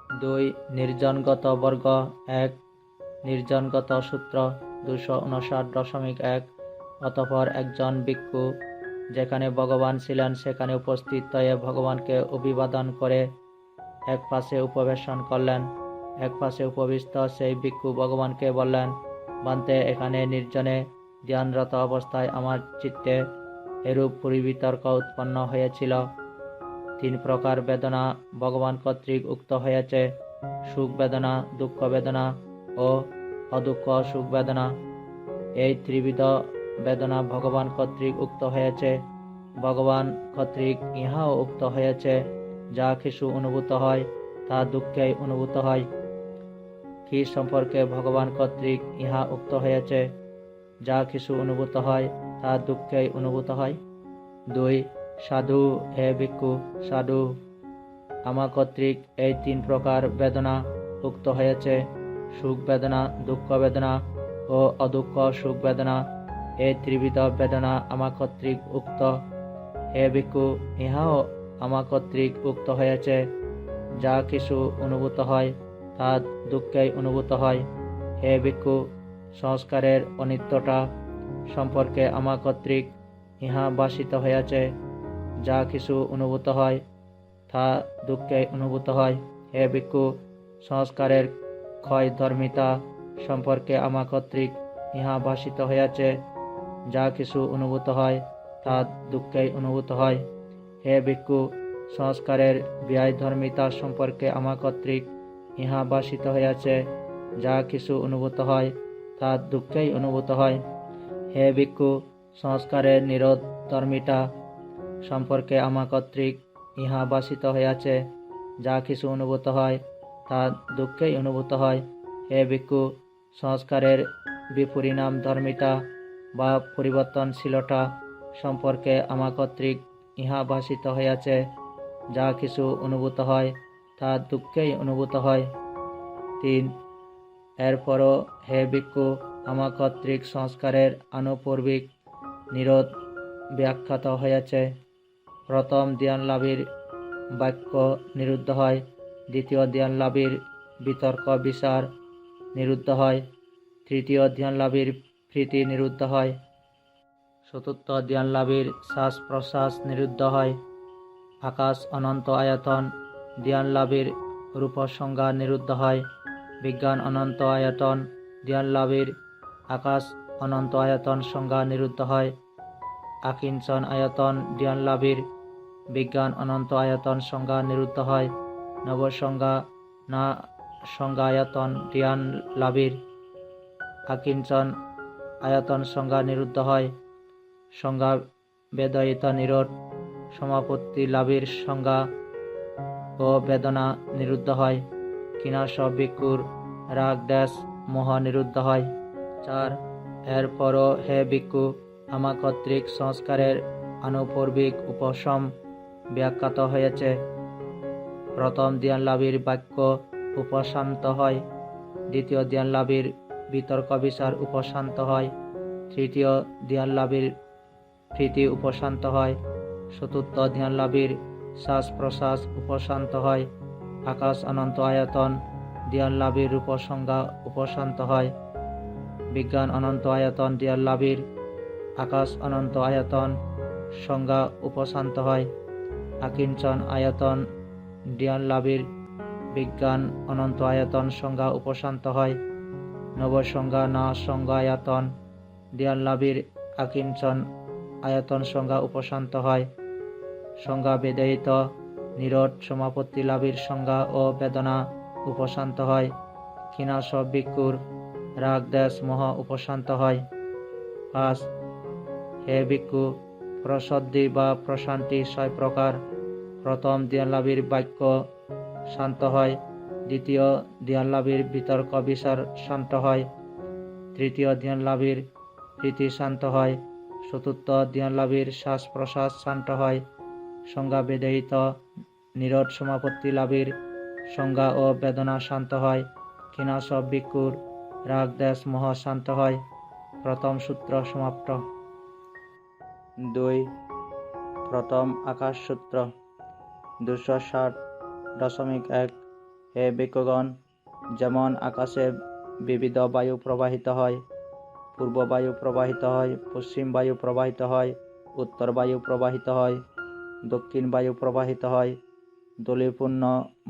2 নির্জনগত বর্গ 1 নির্জনগত সূত্র 259.1 অতঃপর একজন ভিক্ষু যেখানে ভগবান ছিলেন সেখানে উপস্থিত হয়ে ভগবানকে অভিবাদন করে এক পাশে উপবেশন করলেন। এক পাশে উপবিষ্ট সেই ভিক্ষু ভগবানকে বললেন, বান্তে, এখানে নির্জনে ধ্যানরত অবস্থায় আমার চিত্তে এরূপ পরিবিতর্ক উৎপন্ন হয়েছিল। 3 প্রকার বেদনা ভগবান কর্তৃক উক্ত হয়েছে: সুখ বেদনা, দুঃখ বেদনা ও অদুঃখ সুখ বেদনা। এই ত্রিবিধ বেদনা ভগবান কর্তৃক উক্ত হয়েছে। ভগবান কর্তৃক ইহাও উক্ত হয়েছে, যা কিছু অনুভূত হয় তা দুঃখেই অনুভূত হয়। কি সম্পর্কে ভগবান কর্তৃক ইহা উক্ত হয়েছে, যা কিছু অনুভূত হয় তা দুঃখেই অনুভূত হয়? 2 সাধু, হে ভিক্ষু সাধু, আমা কর্তৃক এই 3 প্রকার বেদনা উক্ত হয়েছে: সুখ বেদনা, দুঃখ বেদনা ও অদুঃখ সুখ বেদনা। এই ত্রিবিধ বেদনা আমা কর্তৃক উক্ত। হে ভিক্ষু, ইহাও আমা কর্তৃক উক্ত হয়েছে। যা কিছু অনুভূত হয় তা দুঃখেই অনুভূত হয়। হে ভিক্ষু, সংস্কারের অনিত্যতা সম্পর্কে আমা কর্তৃক ইহা ভাষিত হয়েছে। যা কিছু অনুভূত হয় তা দুঃখেই অনুভূত হয়। হে ভিক্ষু, সংস্কারের ক্ষয়ধর্মিতা সম্পর্কে আমা কর্তৃক ইহা ভাষিত হয়েছে। যা কিছু অনুভূত হয় তা দুঃখেই অনুভূত হয়। হে ভিক্ষু, সংস্কারের ব্যয়ধর্মিতা সম্পর্কে আমা কর্তৃক ইহা ভাষিত হয়েছে। যা কিছু অনুভূত হয় তা দুঃখেই অনুভূত হয়। হে ভিক্ষু, সংস্কারের নিরোধধর্মিতা সম্পর্কে আমা কর্তৃক ইহা ভাষিত হয়েছে। যা কিছু অনুভূত হয় তা দুঃখেই অনুভূত হয়। হে ভিক্ষু, সংস্কারের বিপরিণাম ধর্মিতা বা পরিবর্তনশীলতা সম্পর্কে আমা কর্তৃক ইহা ভাষিত হয়েছে। যা কিছু অনুভূত হয় তা দুঃখেই অনুভূত হয়। 3 এরপরও হে ভিক্ষু, আমা কর্তৃক সংস্কারের আনুপূর্বিক নিরোধ ব্যাখ্যাত হয়েছে। প্রথম ধ্যানলাভীর বাক্য নিরুদ্ধ হয়। দ্বিতীয় ধ্যানলাভীর বিতর্ক বিচার নিরুদ্ধ হয়। তৃতীয় ধ্যানলাভীর প্রীতি নিরুদ্ধ হয়। চতুর্থ ধ্যানলাভীর শ্বাস প্রশ্বাস নিরুদ্ধ হয়। আকাশ অনন্ত আয়তন ধ্যানলাভীর রূপসংজ্ঞা নিরুদ্ধ হয়। বিজ্ঞান অনন্ত আয়তন ধ্যানলাভীর আকাশ অনন্ত আয়তন সংজ্ঞা নিরুদ্ধ হয়। আকিঞ্চন আয়তন ধ্যানলাভীর বিজ্ঞান অনন্ত আয়তন সংজ্ঞা নিরুদ্ধ হয়। নবসংজ্ঞা না সংজ্ঞা আয়তন ধ্যানলাভীর আকিঞ্চন আয়তন সংজ্ঞা নিরুদ্ধ হয়। সংজ্ঞা বেদয়িত নিরোধ সমাপত্তি লাভীর সংজ্ঞা ও বেদনা নিরুদ্ধ হয়। কিনাশ ভিক্ষুর রাগ দেশ মোহ নিরুদ্ধ হয়। 4 এরপরও হে ভিক্ষু, আমা কর্তৃক সংস্কারের আনুপূর্বিক উপশম ব্যাখ্যাত হয়েছে। প্রথম ধ্যানলাভীর বাক্য উপশান্ত হয়। দ্বিতীয় ধ্যানলাভীর বিতর্ক বিচার উপশান্ত হয়। তৃতীয় ধ্যানলাভীর প্রীতি উপশান্ত হয়। চতুর্থ ধ্যানলাভীর শ্বাস প্রশ্বাস উপশান্ত হয়। আকাশ অনন্ত আয়তন ধ্যানলাভীর রূপসংজ্ঞা উপশান্ত হয়। বিজ্ঞান অনন্ত আয়তন ধ্যানলাভীর আকাশ অনন্ত আয়তন সংজ্ঞা উপশান্ত হয়। আকিঞ্চন আয়তন ধ্যানলাভীর বিজ্ঞান অনন্ত আয়তন সংজ্ঞা উপশান্ত হয়। নবসংজ্ঞা না সংজ্ঞা আয়তন ধ্যানলাভীর আকিঞ্চন আয়তন সংজ্ঞা উপশান্ত হয়। সংজ্ঞা বেদয়িত নিরোধ সমাপত্তি লাভীর সংজ্ঞা ও বেদনা উপশান্ত হয়। কিনাশ ভিক্ষুর রাগ দেশ মোহ উপশান্ত হয়। 5 হে ভিক্ষু, প্রসদ্ধি বা প্রশান্তি 6 প্রকার। প্রথম ধ্যানলাভীর বাক্য শান্ত হয়। দ্বিতীয় ধ্যানলাভীর বিতর্ক বিচার শান্ত হয়। তৃতীয় ধ্যানলাভীর প্রীতি শান্ত হয়। চতুর্থ ধ্যানলাভীর শ্বাস প্রশ্বাস শান্ত হয়। সংজ্ঞা বেদয়িত নিরোধ সমাপত্তি লাভীর সংজ্ঞা ও বেদনা শান্ত হয়। কিনাশ ভিক্ষুর রাগ দেশ মোহ শান্ত হয়। প্রথম সূত্র সমাপ্ত। 2 প্রথম আকাশ সূত্র 260.1 হে বৃক্ষগণ, যেমন আকাশে বিবিধ বায়ু প্রবাহিত হয়, পূর্ব বায়ু প্রবাহিত হয়, পশ্চিম বায়ু প্রবাহিত হয়, উত্তর বায়ু প্রবাহিত হয়, দক্ষিণ বায়ু প্রবাহিত হয়, ধূলিপূর্ণ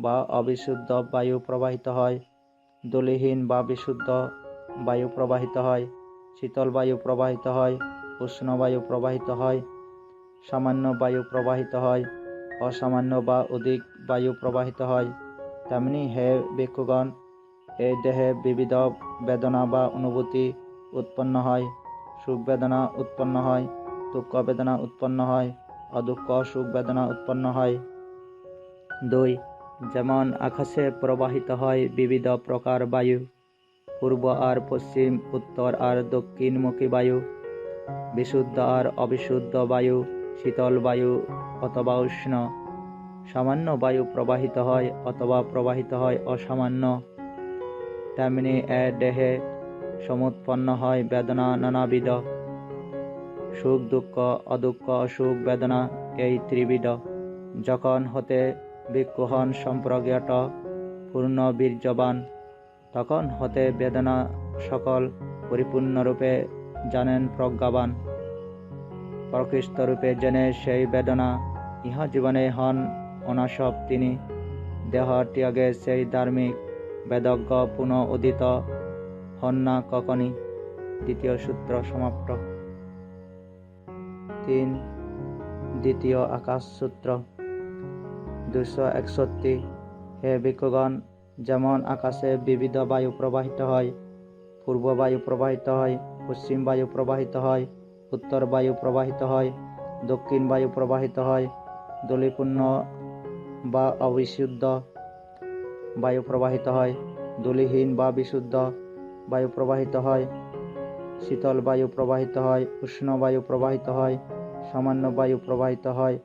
বা অবিশুদ্ধ বায়ু প্রবাহিত হয়, ধূলিহীন বা বিশুদ্ধ বায়ু প্রবাহিত হয়, শীতল বায়ু প্রবাহিত হয়, উষ্ণ বায়ু প্রবাহিত হয়, সামান্য বায়ু প্রবাহিত হয়, অসামান্য বা অধিক বায়ু প্রবাহিত হয়, তেমনি হে ভিক্ষুগণ, এই দেহে বিবিধ বেদনা বা অনুভূতি উৎপন্ন হয়। সুখ বেদনা উৎপন্ন হয়, দুঃখ বেদনা উৎপন্ন হয়, অদুঃখ সুখ বেদনা উৎপন্ন হয়। 2. যেমন আকাশে প্রবাহিত হয় বিবিধ প্রকার বায়ু, পূর্ব আর পশ্চিম, উত্তর আর দক্ষিণমুখী বায়ু, বিশুদ্ধ আর অবিশুদ্ধ বায়ু, শীতল বায়ু অথবা উষ্ণ, সামান্য বায়ু প্রবাহিত হয় অথবা প্রবাহিত হয় অসামান্য, তেমনি এ দেহে সমুৎপন্ন হয় বেদনা নানাবিধ। সুখ দুঃখ অদুঃখ সুখ বেদনা এই ত্রিবিধ। যখন হতে ভিক্ষু হন সম্প্রজ্ঞাত পূর্ণ বীর্যবান, তখন হতে বেদনা সকল পরিপূর্ণরূপে জানেন প্রজ্ঞাবান। প্রকৃষ্টরূপে জেনে সেই বেদনা ইহা জীবনে হন অনাসব তিনি, দেহ ত্যাগে সেই ধার্মিক বেদজ্ঞ পুনঃ উদিত হন না কখনই। দ্বিতীয় সূত্র সমাপ্ত। 3. দ্বিতীয় আকাশ সূত্র। 261। হে ভিক্ষুগণ, যেমন আকাশে বিবিধ বায়ু প্রবাহিত হয়, পূর্ব বায়ু প্রবাহিত হয়, পশ্চিম বায়ু প্রবাহিত হয়, উত্তর বায়ু প্রবাহিত হয়, দক্ষিণ বায়ু প্রবাহিত হয়, ধূলিপূর্ণ বা অবিশুদ্ধ বায়ু প্রবাহিত হয়, ধূলিহীন বা বিশুদ্ধ বায়ু প্রবাহিত হয়, শীতল বায়ু প্রবাহিত হয়, উষ্ণ বায়ু প্রবাহিত হয়, সামান্য বায়ু প্রবাহিত হয়,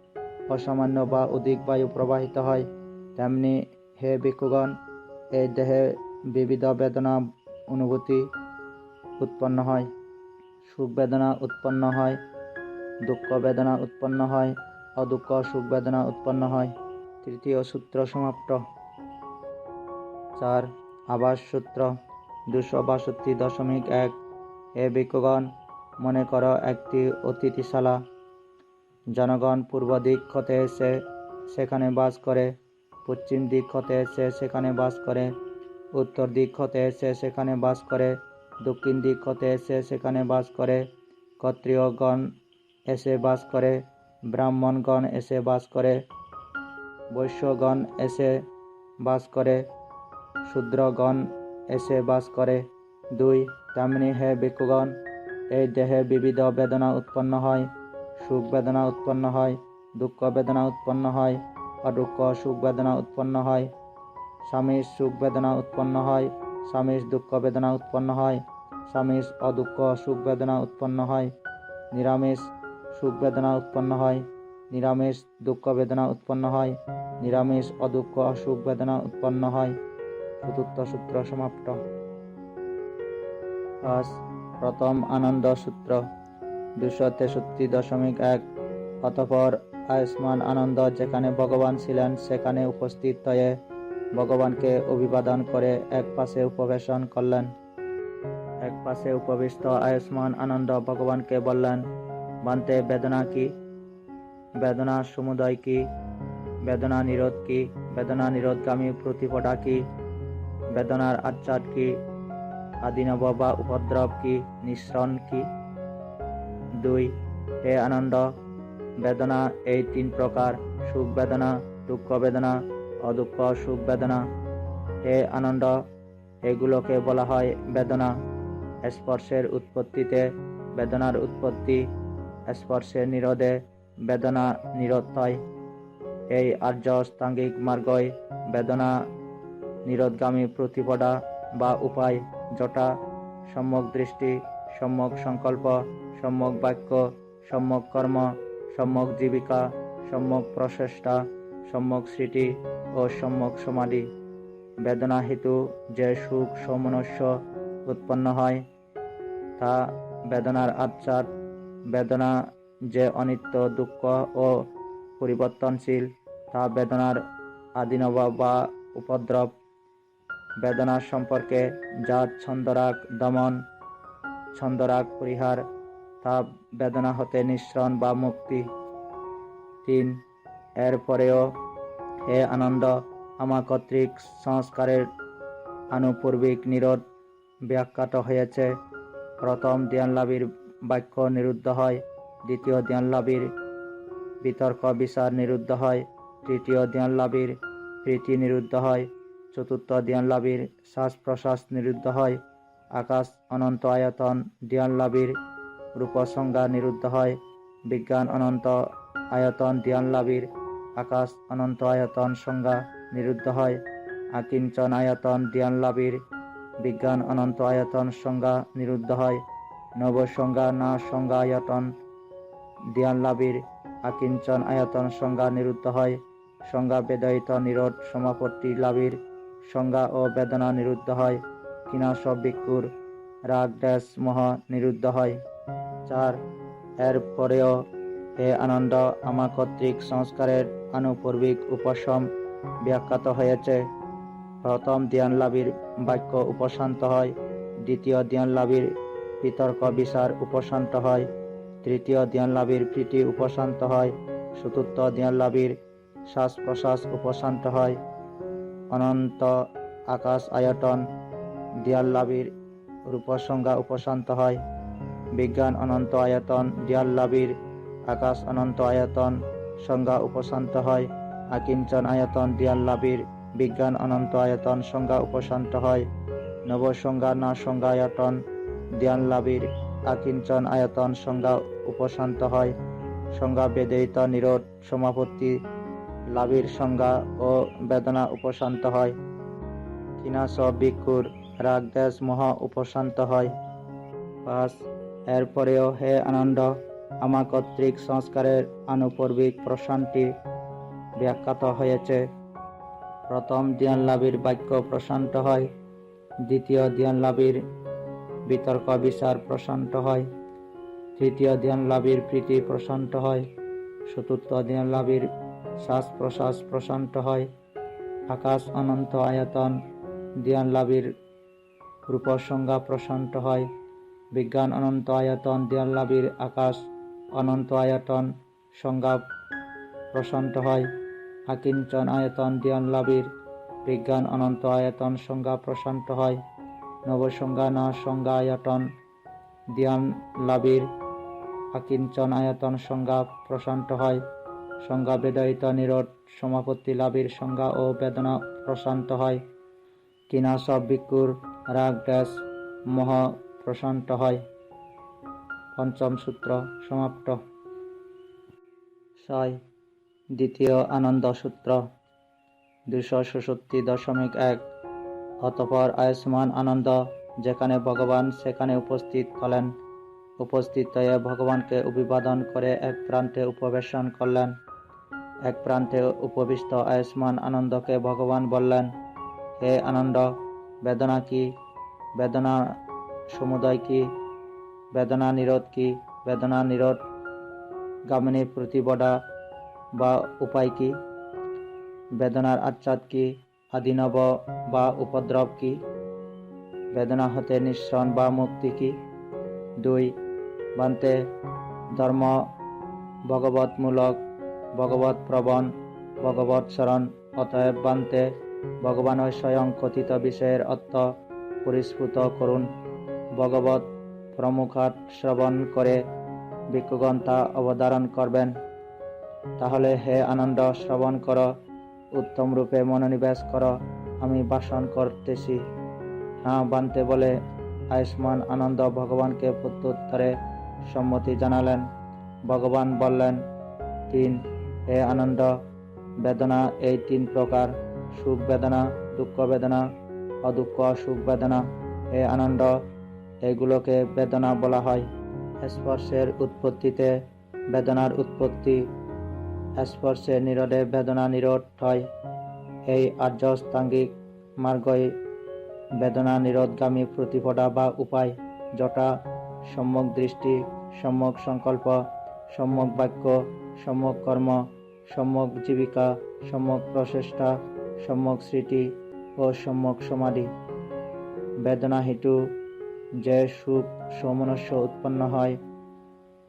অসামান্য বা অধিক বায়ু প্রবাহিত হয়, তেমনি হে ভিক্ষুগণ, এই দেহে বিবিধ বেদনা অনুভূতি উৎপন্ন হয়। সুখ বেদনা উৎপন্ন হয়, দুঃখ বেদনা উৎপন্ন হয়, অদুঃখ সুখ বেদনা উৎপন্ন হয়। তৃতীয় সূত্র সমাপ্ত। 4. আবাস সূত্র। 262.1। হে ভিক্ষুগণ, মনে কর একটি অতিথিশালা। জনগণ পূর্ব দিক হতে এসে সেখানে বাস করে, পশ্চিম দিক হতে এসে সেখানে বাস করে, উত্তর দিক হতে এসে সেখানে বাস করে, দক্ষিণ দিক হতে এসে সেখানে বাস করে, ক্ষত্রিয়গণ এসে বাস করে, ব্রাহ্মণগণ এসে বাস করে, বৈশ্যগণ এসে বাস করে, শূদ্রগণ এসে বাস করে। 2. তেমনি হে ভিক্ষুগণ, এই দেহে বিবিধ বেদনা উৎপন্ন হয়, সুখ বেদনা উৎপন্ন হয়, দুঃখ বেদনা উৎপন্ন হয়, অদুঃখ সুখ বেদনা উৎপন্ন হয়, সামিষ সুখ বেদনা উৎপন্ন হয়, সামিষ দুঃখ বেদনা উৎপন্ন হয়, সামিষ অদুঃখ সুখ বেদনা উৎপন্ন হয়, নিরামিষ সুখ বেদনা উৎপন্ন হয়, নিরামিষ দুঃখ বেদনা উৎপন্ন হয়, নিরামিষ অদুঃখ সুখ বেদনা উৎপন্ন হয়। চতুর্থ সূত্র সমাপ্ত। 5. প্রথম আনন্দ সূত্র। 263.1। অতঃপর আয়ুষ্মান আনন্দ যেখানে ভগবান ছিলেন সেখানে উপস্থিত হয়ে ভগবানকে অভিবাদন করে এক পাশে উপবেশন করলেন। এক পাশে উপবিষ্ট আয়ুষ্মান আনন্দ ভগবানকে বললেন, বান্তে বেদনা কি? বেদনা সমুদয় কি? বেদনা নিরোধ কি? বেদনা নিরোধগামী প্রতিপদা কি? বেদনার আচ্ছাদ কি? আদিনব বা উপদ্রব কি? নিঃসরণ কি? 2. হে আনন্দ, বেদনা এই 3 প্রকার: সুখ বেদনা, দুঃখ বেদনা, অদুঃখ সুখ বেদনা। হে আনন্দ, এগুলোকে বলা হয় বেদনা। স্পর্শের উৎপত্তিতে বেদনার উৎপত্তি, স্পর্শের নিরোধে বেদনা নিরোধ হয়। এই আর্য অষ্টাঙ্গিক মার্গই বেদনা নিরোধগামী প্রতিপদা বা উপায়, যথা সম্যক দৃষ্টি, সম্যক সংকল্প, সম্যক বাক্য, সম্যক কর্ম, সম্যক জীবিকা, সম্যক প্রচেষ্টা, সম্যক স্মৃতি ও সম্যক সমাধি। বেদনা হেতু যে সুখ সৌমনস্য উৎপন্ন হয় তা বেদনার আচ্ছাদ। বেদনা যে অনিত্য, দুঃখ ও পরিবর্তনশীল তা বেদনার আদিনব বা উপদ্রব। বেদনা সম্পর্কে, যা ছন্দরাগ দমন, ছন্দরাগ পরিহার, তাপ বেদনা হতে নিঃসরণ বা মুক্তি। 3. এর পরেও হে আনন্দ, আমা কর্তৃক সংস্কারের আনুপূর্বিক নিরোধ ব্যাখ্যাত হয়েছে। প্রথম জ্ঞানলাভীর বাক্য নিরুদ্ধ হয়, দ্বিতীয় জ্ঞানলাভীর বিতর্ক বিচার নিরুদ্ধ হয়, তৃতীয় জ্ঞানলাভীর প্রীতি নিরুদ্ধ হয়, চতুর্থ জ্ঞানলাভীর শ্বাস প্রশ্বাস নিরুদ্ধ হয়, আকাশ অনন্ত আয়তন জ্ঞানলাভীর রূপসংজ্ঞা নিরুদ্ধ হয়, বিজ্ঞান অনন্ত আয়তন জ্ঞানলাভীর আকাশ অনন্ত আয়তন সংজ্ঞা নিরুদ্ধ হয়, আকিঞ্চন আয়তন জ্ঞানলাভীর বিজ্ঞান অনন্ত আয়তন সংজ্ঞা নিরুদ্ধ হয়, নবসংজ্ঞা না সংজ্ঞা আয়তন জ্ঞানলাভীর আকিঞ্চন আয়তন সংজ্ঞা নিরুদ্ধ হয়, সংজ্ঞা বেদয়িত নিরোধ সমাপত্তি লাভীর সংজ্ঞা ও বেদনা নিরুদ্ধ হয়, কিনাশ ভিক্ষুর রাগ দেশ মোহ নিরুদ্ধ হয়। 4. এর পরেও হে আনন্দ, আমা কর্তৃক সংস্কারের আনুপূর্বিক উপশম ব্যাখ্যাত হয়েছে। প্রথম জ্ঞানলাভীর বাক্য উপশান্ত হয়, দ্বিতীয় জ্ঞানলাভীর বিতর্ক বিচার উপশান্ত হয়, তৃতীয় জ্ঞানলাভীর প্রীতি উপশান্ত হয়, চতুর্থ জ্ঞানলাভীর শ্বাস প্রশ্বাস উপশান্ত হয়, অনন্ত আকাশ আয়তন জ্ঞানলাভীর রূপসংজ্ঞা উপশান্ত হয়, বিজ্ঞান অনন্ত আয়তন জ্ঞানলাভীর আকাশ অনন্ত আয়তন সংজ্ঞা উপশান্ত হয়, আকিঞ্চন আয়তন জ্ঞানলাভীর বিজ্ঞান অনন্ত আয়তন সংজ্ঞা উপশান্ত হয়, নবসংজ্ঞা না সংজ্ঞা আয়তন জ্ঞানলাভীর আকিঞ্চন আয়তন সংজ্ঞা উপশান্ত হয়, সংজ্ঞা বেদয়িত নিরোধ সমাপত্তি লাভীর সংজ্ঞা ও বেদনা উপশান্ত হয়, কিনাশ ভিক্ষুর রাগ দেশ মোহ উপশান্ত হয়। 5. এর পরেও হে আনন্দ, আমা কর্তৃক সংস্কারের আনুপূর্বিক প্রশান্তি ব্যাখ্যাত হয়েছে। প্রথম জ্ঞানলাভীর বাক্য প্রশান্ত হয়, দ্বিতীয় জ্ঞানলাভীর বিতর্ক বিচার প্রশান্ত হয়, তৃতীয় জ্ঞানলাভীর প্রীতি প্রশান্ত হয়, চতুর্থ জ্ঞানলাভীর শ্বাস প্রশ্বাস প্রশান্ত হয়, আকাশ অনন্ত আয়তন জ্ঞানলাভীর রূপসংজ্ঞা প্রশান্ত হয়, বিজ্ঞান অনন্ত আয়তন জ্ঞানলাভীর আকাশ অনন্ত আয়তন সংজ্ঞা প্রশান্ত হয়, আকিঞ্চন আয়তন জ্ঞানলাভীর বিজ্ঞান অনন্ত আয়তন সংজ্ঞা প্রশান্ত হয়, নবসংজ্ঞা না সংজ্ঞা আয়তন জ্ঞানলাভীর আকিঞ্চন আয়তন সংজ্ঞা প্রশান্ত হয়, সংজ্ঞা বেদয়িত নিরোধ সমাপত্তি লাভীর সংজ্ঞা ও বেদনা প্রশান্ত হয়, কিনাশ ভিক্ষুর রাগ দেশ মোহ প্রশান্ত হয়। পঞ্চম সূত্র সমাপ্ত। 6. দ্বিতীয় আনন্দ সূত্র 266.1। অতঃপর আয়ুষ্মান আনন্দ যেখানে ভগবান সেখানে উপস্থিত হলেন। উপস্থিত হয়ে ভগবানকে অভিবাদন করে এক প্রান্তে উপবেশন করলেন। এক প্রান্তে উপবিষ্ট আয়ুষ্মান আনন্দকে ভগবান বললেন, হে আনন্দ, বেদনা কি? বেদনা সমুদয় কি? বেদনা নিরোধ কি? বেদনা নিরোধ গামিনী প্রতিবদা বা উপায় কি? বেদনার আচ্ছাদ কি? আদিনব বা উপদ্রব কি? বেদনা হতে নিঃসরণ বা মুক্তি কি? 2. বান্তে ধর্ম ভগবৎমূলক, ভগবৎ প্রবণ, ভগবৎ শরণ। অতএব বান্তে ভগবানের স্বয়ং কথিত বিষয়ের অর্থ পরিস্ফুট করুন। ভগবৎ প্রমুখার্থ শ্রবণ করে ভিক্ষুগণ তা অবধারণ করবেন। তাহলে হে আনন্দ, শ্রবণ কর, উত্তম রূপে মনোনিবেশ কর, আমি ভাষণ করতেছি। হ্যাঁ বান্তে বলে আয়ুষ্মান আনন্দ ভগবানকে প্রত্যুত্তরে সম্মতি জানালেন। ভগবান বললেন, 3. হে আনন্দ, বেদনা এই 3 প্রকার, সুখ বেদনা, দুঃখ বেদনা, অদুঃখ সুখ বেদনা। হে আনন্দ, এগুলোকে বেদনা বলা হয়। স্পর্শের উৎপত্তিতে বেদনার উৎপত্তি, স্পর্শের নিরোধে বেদনা নিরোধ হয়। এই আর্যষ্টাঙ্গিক মার্গই বেদনা নিরোধগামী প্রতিপদা বা উপায়, যথা সম্যক দৃষ্টি, সম্যক সংকল্প, সম্যক বাক্য, সম্যক কর্ম, সম্যক জীবিকা, সম্যক প্রচেষ্টা, সম্যক স্মৃতি ও ও সম্যক সমাধি। বেদনা হেতু যে সুখ সৌমনস্য উৎপন্ন হয়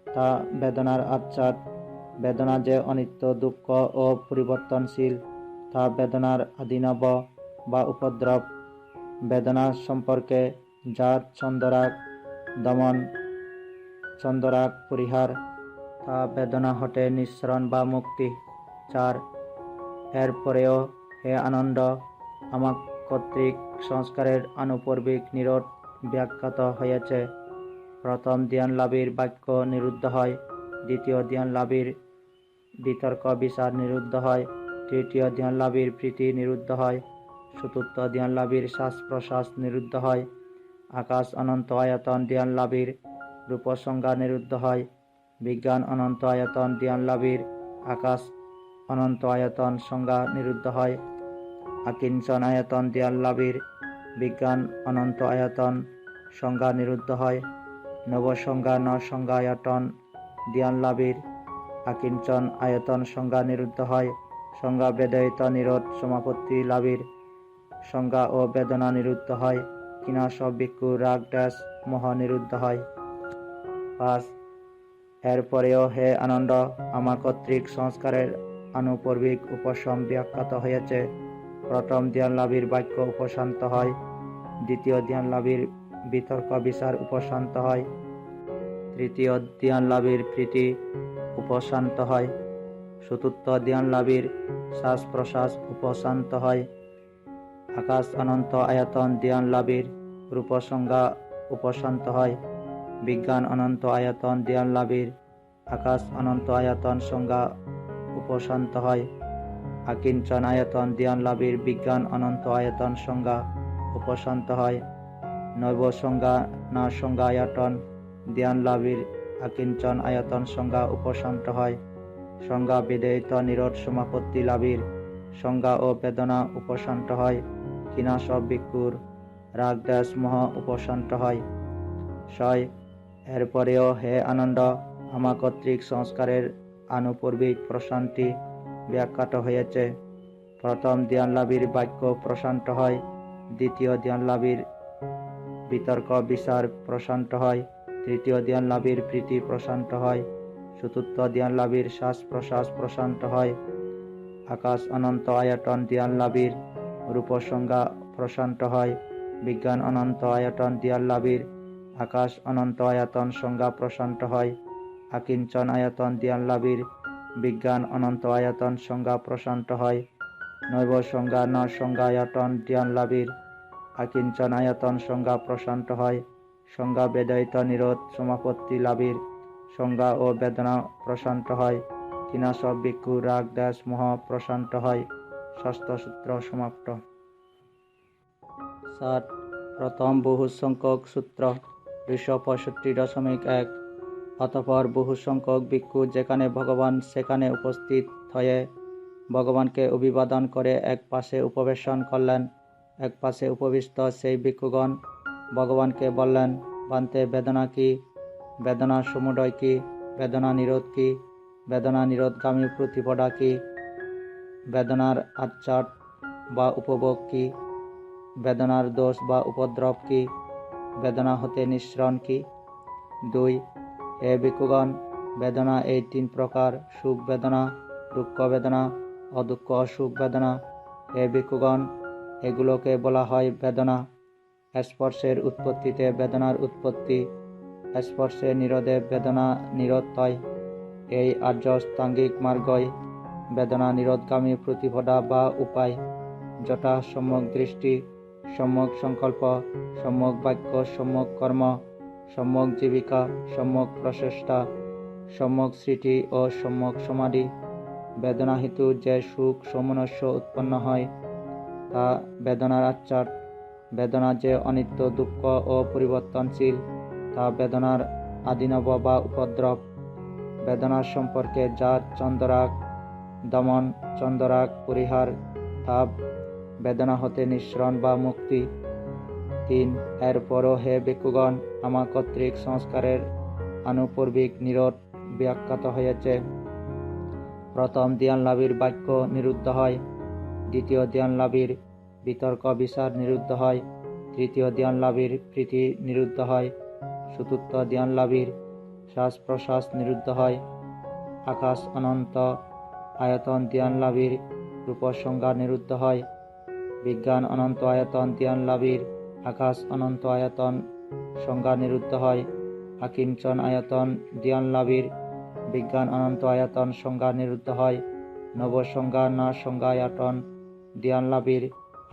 তা বেদনার আচ্ছাদ। বেদনা যে অনিত্য, দুঃখ ও পরিবর্তনশীল তা বেদনার আদিনব বা উপদ্রব। বেদনা সম্পর্কে যার ছন্দরাগ দমন, ছন্দরাগ পরিহার তা বেদনা হতে নিঃসরণ বা মুক্তি। 4. এরপরেও হে আনন্দ, আমার কর্তৃক সংস্কারের আনুপর্বিক নিরোধ ব্যাখ্যাত হয়েছে। প্রথম ধ্যান লাভের বাক্য নিরুদ্ধ হয়, দ্বিতীয় ধ্যান লাভের বিতর্ক বিচার নিরুদ্ধ হয়, তৃতীয় ধ্যান লাভের প্রীতি নিরুদ্ধ হয়, চতুর্থ ধ্যান লাভের শ্বাস প্রশ্বাস নিরুদ্ধ হয়, আকাশ অনন্ত আয়তন ধ্যান লাভের রূপসংজ্ঞা নিরুদ্ধ হয়, বিজ্ঞান অনন্ত আয়তন ধ্যান লাভের আকাশ অনন্ত আয়তন সংজ্ঞা নিরুদ্ধ হয়, আকিঞ্চন আয়তন ধ্যান লাভের বিজ্ঞান অনন্ত আয়তন সংজ্ঞা নিরুদ্ধ হয়, নবসংজ্ঞা ন সংজ্ঞা আয়তন ধ্যান লাভের আকিঞ্চন আয়তন সংজ্ঞা নিরুদ্ধ হয়, সংজ্ঞা বেদয়িত নিরোধ সমাপত্তি লাভের সংজ্ঞা ও বেদনা নিরুদ্ধ হয়, কিনা সব ভিক্ষু রাগ ড্যাশ মোহ নিরুদ্ধ হয়। 5. এরপরেও হে আনন্দ, আমার কর্তৃক সংস্কারের আনুপর্বিক উপশম ব্যাখ্যাত হয়েছে। প্রথম ধ্যান লাভের বাক্য উপশান্ত হয়, দ্বিতীয় ধ্যান লাভের বিতর্ক বিচার উপশান্ত হয়, তৃতীয় ধ্যান লাভের প্রীতি উপশান্ত হয়, চতুর্থ ধ্যান লাভের শ্বাস প্রশ্বাস উপশান্ত হয়, আকাশ অনন্ত আয়তন ধ্যান লাভের রূপসংজ্ঞা উপশান্ত হয়, বিজ্ঞান অনন্ত আয়তন ধ্যান লাভের আকাশ অনন্ত আয়তন সংজ্ঞা উপশান্ত হয়, আকিঞ্চন আয়তন ধ্যান লাভের বিজ্ঞান অনন্ত আয়তন সংজ্ঞা উপশান্ত হয়, নৈব সংজ্ঞা না সংজ্ঞা আয়তন ধ্যান লাভের আকিঞ্চন আয়তন সংজ্ঞা উপশান্ত হয়, সংজ্ঞা বেদয়িত নিরোধ সমাপত্তি লাভের সংজ্ঞা ও বেদনা উপশান্ত হয়, কিনা সব ভিক্ষুর রাগ দ্বেষ মোহ উপশান্ত হয়। 6. এরপরেও হে আনন্দ, আমার কর্তৃক সংস্কারের আনুপর্বিক প্রশান্তি ব্যাখ্যাত হয়েছে। প্রথম ধ্যান লাভের বাক্য প্রশান্ত হয়, দ্বিতীয় ধ্যান লাভের বিতর্ক বিচার প্রশান্ত হয়, তৃতীয় ধ্যান লাভের প্রীতি প্রশান্ত হয়, চতুর্থ ধ্যান লাভের শ্বাস প্রশ্বাস প্রশান্ত হয়, আকাশ অনন্ত আয়তন ধ্যান লাভের রূপসংজ্ঞা প্রশান্ত হয়, বিজ্ঞান অনন্ত আয়তন ধ্যান লাভের আকাশ অনন্ত আয়তন সংজ্ঞা প্রশান্ত হয়, আকিঞ্চন আয়তন ধ্যান লাভের বিজ্ঞান অনন্ত আয়তন সংজ্ঞা প্রশান্ত হয়, নৈব সংজ্ঞা ন সংজ্ঞা আয়তন ধ্যান লাভের আকিঞ্চন আয়তন সংজ্ঞা প্রশান্ত হয়, সংজ্ঞা বেদয়িত নিরোধ সমাপত্তি লাভের সংজ্ঞা ও বেদনা প্রশান্ত হয়, কিনা সব ভিক্ষু রাগ দ্বেষ মোহ প্রশান্ত হয়। ষষ্ঠ সূত্র সমাপ্ত। 7. প্রথম বহু সংখ্যক সূত্র 265.1। অতঃপর বহু সংখ্যক ভিক্ষু যেখানে ভগবান সেখানে উপস্থিত হয়ে ভগবানকে অভিবাদন করে এক পাশে উপবেশন করলেন। এক পাশে উপবিষ্ট সেই ভিক্ষুগণ ভগবানকে বললেন, বান্তে বেদনা কি, বেদনা সমুদয় কি, বেদনা নিরোধ কি, বেদনা নিরোধগামী প্রতিপদা কি, বেদনার আচ্ছাদ বা উপভোগ কি, বেদনার দোষ বা উপদ্রব কি, বেদনা হতে নিঃসরণ কি। 2. হে ভিক্ষুগণ, বেদনা এই 3 প্রকার, সুখ বেদনা, দুঃখ বেদনা, অদুঃখ অসুখ বেদনা। হে ভিক্ষুগণ, এগুলোকে বলা হয় বেদনা। স্পর্শের উৎপত্তিতে বেদনার উৎপত্তি, স্পর্শে নিরোধে বেদনা নিরোধ হয়। এই আর্যষ্টাঙ্গিক মার্গই বেদনা নিরোধগামী প্রতিপদা বা উপায়, যথা সম্যক দৃষ্টি, সম্যক সংকল্প, সম্যক বাক্য, সম্যক কর্ম, সম্যক জীবিকা, সম্যক প্রচেষ্টা, সম্যক স্মৃতি ও সম্যক সমাধি। বেদনা হেতু যে সুখ সৌমনস্য উৎপন্ন হয় তা বেদনার আচ্ছাদ। বেদনা যে অনিত্য, দুঃখ ও পরিবর্তনশীল তা বেদনার আদিনব বা উপদ্রব। বেদনার সম্পর্কে যার চন্দ্রাগ দমন, চন্দ্রাগ পরিহার তা বেদনা হতে নিঃসরণ বা মুক্তি। 3. এরপরও হে ভিক্ষুগণ, আমার কর্তৃক সংস্কারের আনুপর্বিক নিরোধ ব্যাখ্যাত হয়েছে। প্রথম ধ্যান লাভের বাক্য নিরুদ্ধ হয়, দ্বিতীয় ধ্যান লাভের বিতর্ক বিচার নিরুদ্ধ হয়। তৃতীয় ধ্যান লাভের প্রীতি নিরুদ্ধ হয়। চতুর্থ ধ্যান লাভের শ্বাস প্রশ্বাস নিরুদ্ধ হয়। আকাশ অনন্ত আয়তন ধ্যান লাভের রূপ সংজ্ঞা নিরুদ্ধ হয়। বিজ্ঞান অনন্ত আয়তন ধ্যান লাভের আকাশ অনন্ত আয়তন সংজ্ঞা নিরুদ্ধ হয়। আকিঞ্চন আয়তন ধ্যান লাভের বিজ্ঞান অনন্ত আয়তন সংজ্ঞা নিরুদ্ধ হয়। নব সংজ্ঞা না সংজ্ঞায়তন ধ্যান লাভের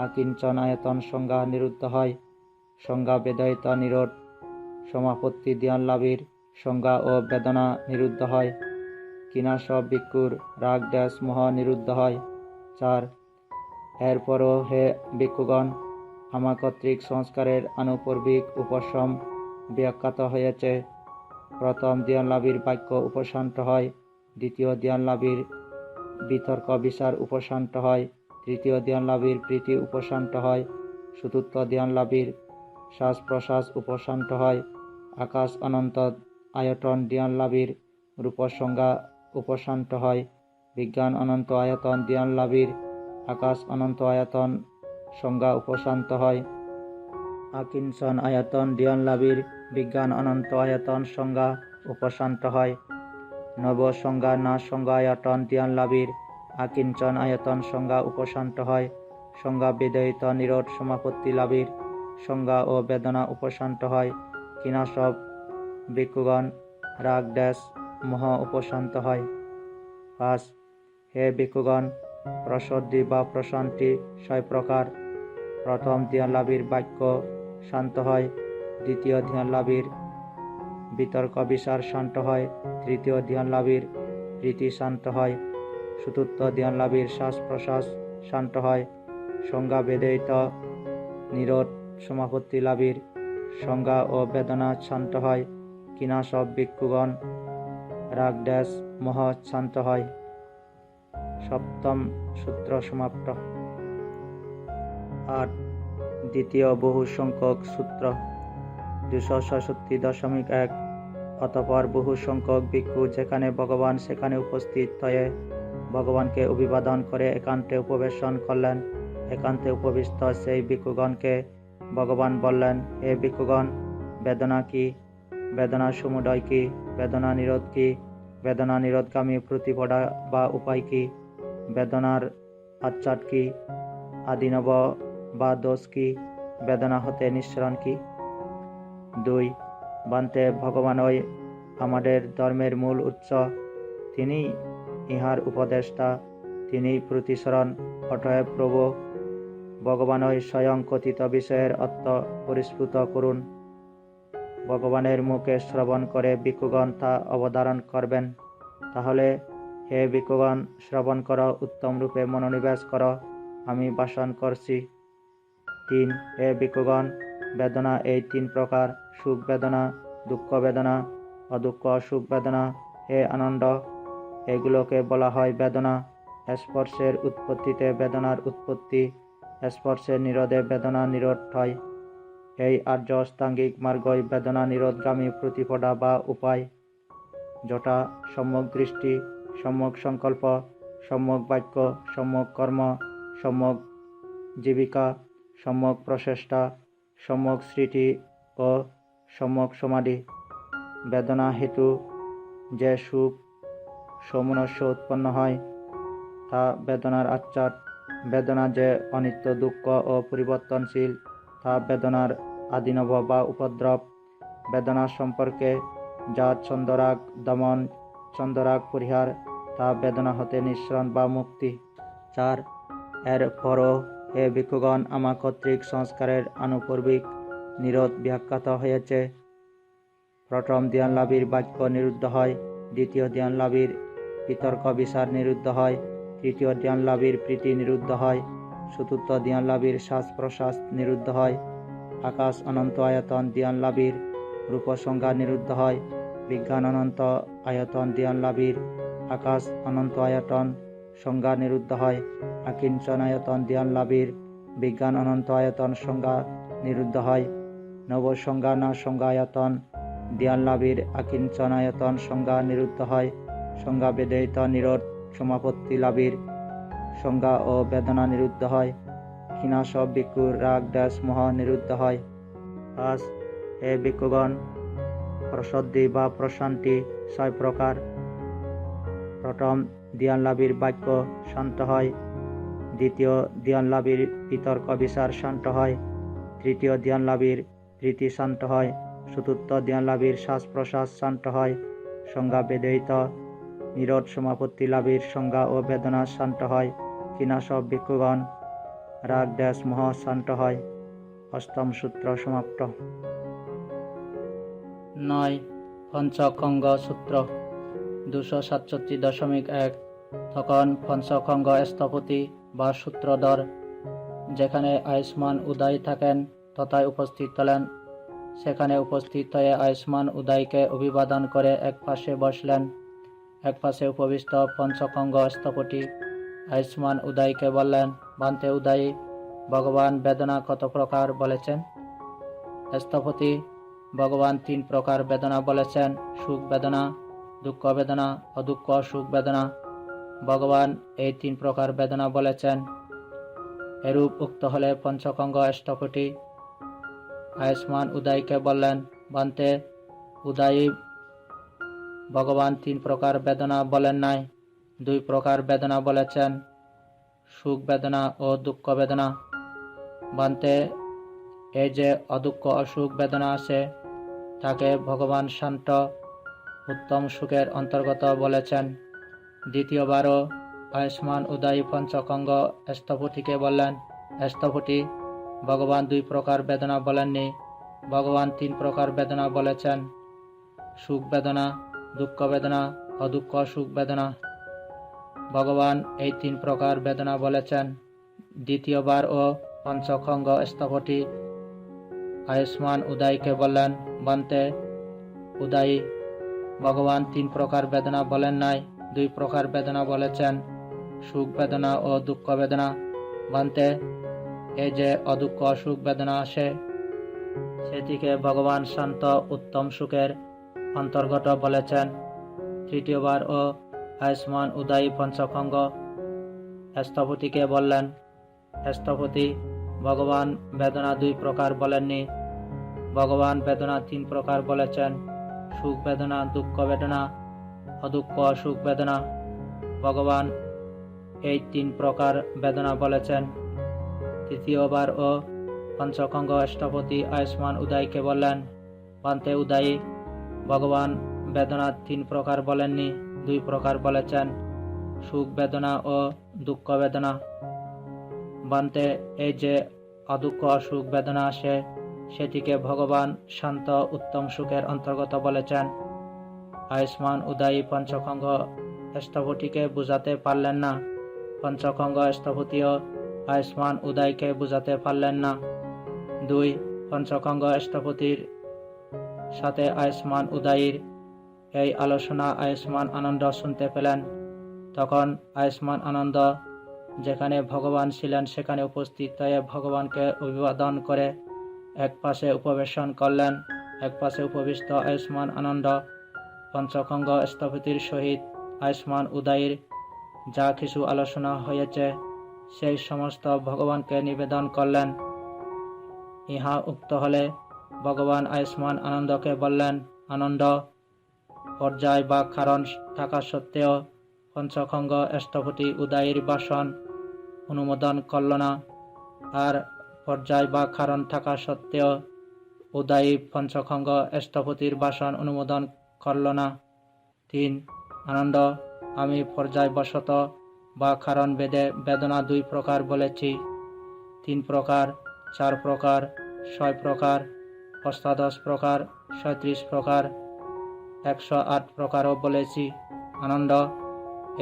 আকিঞ্চন আয়তন সংজ্ঞা নিরুদ্ধ হয়। সংজ্ঞা বেদয়িত নিরোধ সমাপত্তি ধ্যান লাভের সংজ্ঞা ও বেদনা নিরুদ্ধ হয়। কিনাশ ভিক্ষুর রাগ দেশ মোহ নিরুদ্ধ হয়। 4. এরপরও হে ভিক্ষুগণ, আমা কর্তৃক সংস্কারের আনুপর্বিক উপশম ব্যাখ্যাত হয়েছে। প্রথম ধ্যান লাভের বাক্য উপশান্ত হয়। দ্বিতীয় ধ্যান লাভের বিতর্ক বিচার উপশান্ত হয়। তৃতীয় ধ্যান লাভের প্রীতি উপশান্ত হয়। চতুর্থ ধ্যান লাভের শ্বাস প্রশ্বাস উপশান্ত হয়। আকাশ অনন্ত আয়তন ধ্যান লাভের রূপ সংজ্ঞা উপশান্ত হয়। বিজ্ঞান অনন্ত আয়তন ধ্যান লাভের আকাশ অনন্ত আয়তন সংজ্ঞা উপশান্ত হয়। আকিঞ্চন আয়তন ধ্যান লাভের বিজ্ঞান অনন্ত আয়তন সংজ্ঞা উপশান্ত হয়। নব সংজ্ঞা না সংজ্ঞায়তন ধ্যান লাভের আকিঞ্চন আয়তন সংজ্ঞা উপশান্ত হয়। সংজ্ঞা বেদয়িত নিরোধ সমাপত্তি লাভের সংজ্ঞা ও বেদনা উপশান্ত হয়। কিনাশব ভিক্ষুগণ রাগ দেশ মোহ উপশান্ত হয়। 5. হে ভিক্ষুগণ, প্রসদ্ধি বা প্রশান্তি 6 প্রকার। প্রথম ধ্যান লাভের বাক্য শান্ত হয়। দ্বিতীয় ধ্যান লাভের বিতর্ক বিচার শান্ত হয়। তৃতীয় ধ্যান লাভের প্রীতি শান্ত হয়। চতুর্থ ধ্যান লাভের শ্বাস প্রশ্বাস শান্ত হয়। সংজ্ঞা বেদয়িত নিরোধ সমাপত্তি লাভের সংজ্ঞা ও বেদনা শান্ত হয়। কিনাশব ভিক্ষুগণ রাগ দেশ মোহ শান্ত হয়। সপ্তম সূত্র সমাপ্ত। 8. দ্বিতীয় বহু সংখ্যক সূত্র 266.1 অতঃপর বহু সংখ্যক ভিক্ষু যেখানে ভগবান সেখানে উপস্থিত হয়ে ভগবানকে অভিবাদন করে একান্তে উপবেশন করলেন। একান্তে উপবিষ্ট সেই ভিক্ষুগণকে ভগবান বললেন, হে ভিক্ষুগণ, বেদনা কি? বেদনা সমুদয় কি? বেদনা নিরোধ কি? বেদনা নিরোধগামী প্রতিপদা বা উপায় কি? বেদনার আচ্ছাদ কি? আদিনব বা দোষ কি? বেদনা হতে নিঃসরণ কি? 2. বান্তে ভগবানই আমাদের ধর্মের মূল উৎস। তিনি ইহার উপদেষ্টা, তিনি প্রতিসরণ। অতএব প্রভু ভগবানই স্বয়ং কথিত বিষয়ের অর্থ পরিস্ফুট করুন। ভগবানের মুখে শ্রবণ করে ভিক্ষুগণ তা অবধারণ করবেন। তাহলে হে ভিক্ষুগণ, শ্রবণ কর, উত্তম রূপে মনোনিবেশ কর, আমি ভাষণ করছি। 3. হে ভিক্ষুগণ, বেদনা এই 3 প্রকার: সুখ বেদনা, দুঃখ বেদনা, অদুঃখ সুখ বেদনা। হে আনন্দ, এগুলোকে বলা হয় বেদনা। স্পর্শের উৎপত্তিতে বেদনার উৎপত্তি, স্পর্শের নিরোধে বেদনা নিরোধ হয়। এই আর্য অষ্টাঙ্গিক মার্গই বেদনা নিরোধগামী প্রতিপদা বা উপায়, যথা সম্যক দৃষ্টি, সম্যক সংকল্প, সম্যক বাক্য, সম্যক কর্ম, সম্যক জীবিকা, সম্যক প্রচেষ্টা, সম্যক স্মৃতি ও সম্যক সমাধি। বেদনা হেতু যে সুখ সমনস্য উৎপন্ন হয় তা বেদনার আচ্ছাদ। বেদনা যে অনিত্য, দুঃখ ও পরিবর্তনশীল তা বেদনার আদিনব বা উপদ্রব। বেদনা সম্পর্কে যা ছন্দরাগ দমন, ছন্দরাগ পরিহার, তা বেদনা হতে নিঃসরণ বা মুক্তি। 4. এর পরও হে ভিক্ষুগণ, আমা কর্তৃক সংস্কারের আনুপর্বিক নিরোধ ব্যাখ্যাত হয়েছে। প্রথম ধ্যান লাভের বাক্য নিরুদ্ধ হয়। দ্বিতীয় ধ্যান লাভের বিতর্ক বিচার নিরুদ্ধ হয়। তৃতীয় ধ্যান লাভের প্রীতি নিরুদ্ধ হয়। চতুর্থ ধ্যান লাভের শ্বাস প্রশ্বাস নিরুদ্ধ হয়। আকাশ অনন্ত আয়তন ধ্যান লাভের রূপ সংজ্ঞা নিরুদ্ধ হয়। বিজ্ঞান অনন্ত আয়তন ধ্যান লাভের আকাশ অনন্ত আয়তন সংজ্ঞা নিরুদ্ধ হয়। আকিঞ্চন আয়তন ধ্যান লাভের বিজ্ঞান অনন্ত আয়তন সংজ্ঞা নিরুদ্ধ হয়। নব সংজ্ঞা না সংজ্ঞায়তন ধ্যান লাভের আকিঞ্চন আয়তন সংজ্ঞা নিরুদ্ধ হয়। সংজ্ঞা বেদয়িত নিরোধ সমাপত্তি লাভের সংজ্ঞা ও বেদনা নিরুদ্ধ হয়। ক্ষীণা সব ভিক্ষুর রাগ দ্বেষ মোহ নিরুদ্ধ হয়। 5. হে ভিক্ষুগণ, প্রসদ্ধি বা প্রশান্তি 6 প্রকার। প্রথম ধ্যানলাভীর বাক্য শান্ত হয়। দ্বিতীয় ধ্যানলাভীর বিতর্ক বিচার শান্ত হয়। তৃতীয় ধ্যানলাভীর রীতি শান্ত হয়। চতুর্থ ধ্যানলাভীর শ্বাস প্রশ্বাস শান্ত হয়। সংজ্ঞা বেদহিত নিরোধ সমাপত্তি লাভীর সংজ্ঞা ও বেদনা শান্ত হয়। কিনা সব ভিক্ষুগণ রাগ দ্বেষ মোহ শান্ত হয়। 8ম সূত্র সমাপ্ত। 9. পঞ্চখঙ্গ সূত্র 267.1। তখন পঞ্চখঙ্গ স্থপতি বা সূত্রধর যেখানে আয়ুষ্মান উদয় থাকেন তথায় উপস্থিত হলেন। সেখানে উপস্থিত হয়ে আয়ুষ্মান উদয়কে অভিবাদন করে এক পাশে বসলেন। এক পাশে উপবিষ্ট পঞ্চখঙ্গ স্থপতি আয়ুষ্মান উদয়কে বললেন, বান্তে উদয়ী, ভগবান বেদনা কত প্রকার বলেছেন? স্থপতি, ভগবান 3 প্রকার বেদনা বলেছেন, সুখ বেদনা, দুঃখ বেদনা, অদুঃখ সুখ বেদনা। ভগবান এই 3 প্রকার বেদনা বলেছেন। এরূপ উক্ত হলে পঞ্চখঙ্গ স্থপতি আয়ুষ্মান উদয়কে বললেন, বান্তে উদয়ী, ভগবান 3 প্রকার বেদনা বলেন নাই, 2 প্রকার বেদনা বলেছেন, সুখ বেদনা ও দুঃখ বেদনা। বান্তে এই যে অদুঃখ অসুখ বেদনা আছে তাকে ভগবান শান্ত উত্তম সুখের অন্তর্গত বলেছেন। দ্বিতীয়বারও আয়ুষ্মান উদয়ী পঞ্চখঙ্গ স্থপতিকে বললেন, স্থপতি, ভগবান 2 প্রকার বেদনা বলেননি, ভগবান 3 প্রকার বেদনা বলেছেন, সুখ বেদনা, দুঃখ বেদনা, অদুঃখ সুখ বেদনা। ভগবান এই 3 প্রকার বেদনা বলেছেন। দ্বিতীয়বার ও পঞ্চখঙ্গ স্থপতি আয়ুষ্মান উদয়কে বললেন, বান্তে উদয়ী, ভগবান 3 প্রকার বেদনা বলেন নাই, 2 প্রকার বেদনা বলেছেন, সুখ বেদনা ও দুঃখ বেদনা। বান্তে এই যে অদুঃখ সুখ বেদনা আসে সেটিকে ভগবান শান্ত উত্তম সুখের অন্তর্গত বলেছেন। তৃতীয়বার ও আয়ুষ্মান উদয়ী পঞ্চখঙ্গ স্থপতিকে বললেন, স্থপতি, ভগবান বেদনা 2 প্রকার বলেননি, ভগবান বেদনা 3 প্রকার বলেছেন, সুখ বেদনা, দুঃখ বেদনা, অদুঃখ সুখ বেদনা। ভগবান এই 3 প্রকার বেদনা বলেছেন। তৃতীয়বার ও পঞ্চখঙ্গ স্থপতি আয়ুষ্মান উদয়কে বললেন, বান্তে উদয়ী, ভগবান বেদনা 3 প্রকার বলেননি, 2 প্রকার বলেছেন, সুখ বেদনা ও দুঃখ বেদনা। বান্তে এই যে অদুঃখ সুখ বেদনা আসে সেটিকে ভগবান শান্ত উত্তম সুখের অন্তর্গত বলেছেন। আয়ুষ্মান উদয়ী পঞ্চখঙ্গ স্থপতিকে বুঝাতে পারলেন না, পঞ্চখঙ্গ স্থপতিও আয়ুষ্মান উদয়কে বুঝাতে পারলেন না। 2. পঞ্চখঙ্গ স্থপতির সাথে আয়ুষ্মান উদয়ীর এই আলোচনা আয়ুষ্মান আনন্দ শুনতে পেলেন। তখন আয়ুষ্মান আনন্দ যেখানে ভগবান ছিলেন সেখানে উপস্থিত হয়ে ভগবানকে অভিবাদন করে এক পাশে উপবেশন করলেন। এক পাশে উপবিষ্ট আয়ুষ্মান আনন্দ পঞ্চখঙ্গ স্থপতির সহিত আয়ুষ্মান উদয়ীর যা কিছু আলোচনা হয়েছে সেই সমস্ত ভগবানকে নিবেদন করলেন। ইহা উক্ত হলে ভগবান আয়ুষ্মান আনন্দকে বললেন, আনন্দ, পর্যায় বা কারণ থাকা সত্ত্বেও পঞ্চখঙ্গ স্থপতি উদয়ীর ভাষণ অনুমোদন করল না, আর পর্যায় বা কারণ থাকা সত্ত্বেও উদয়ী পঞ্চখঙ্গ স্থপতির ভাষণ অনুমোদন করল না। 3. আনন্দ, আমি পর্যায়বশত বা কারণ ভেদে বেদনা 2 প্রকার বলেছি, 3 প্রকার, 4 প্রকার, 6 প্রকার, অষ্টাদশ প্রকার, 37 প্রকার, 108 প্রকারও বলেছি। আনন্দ,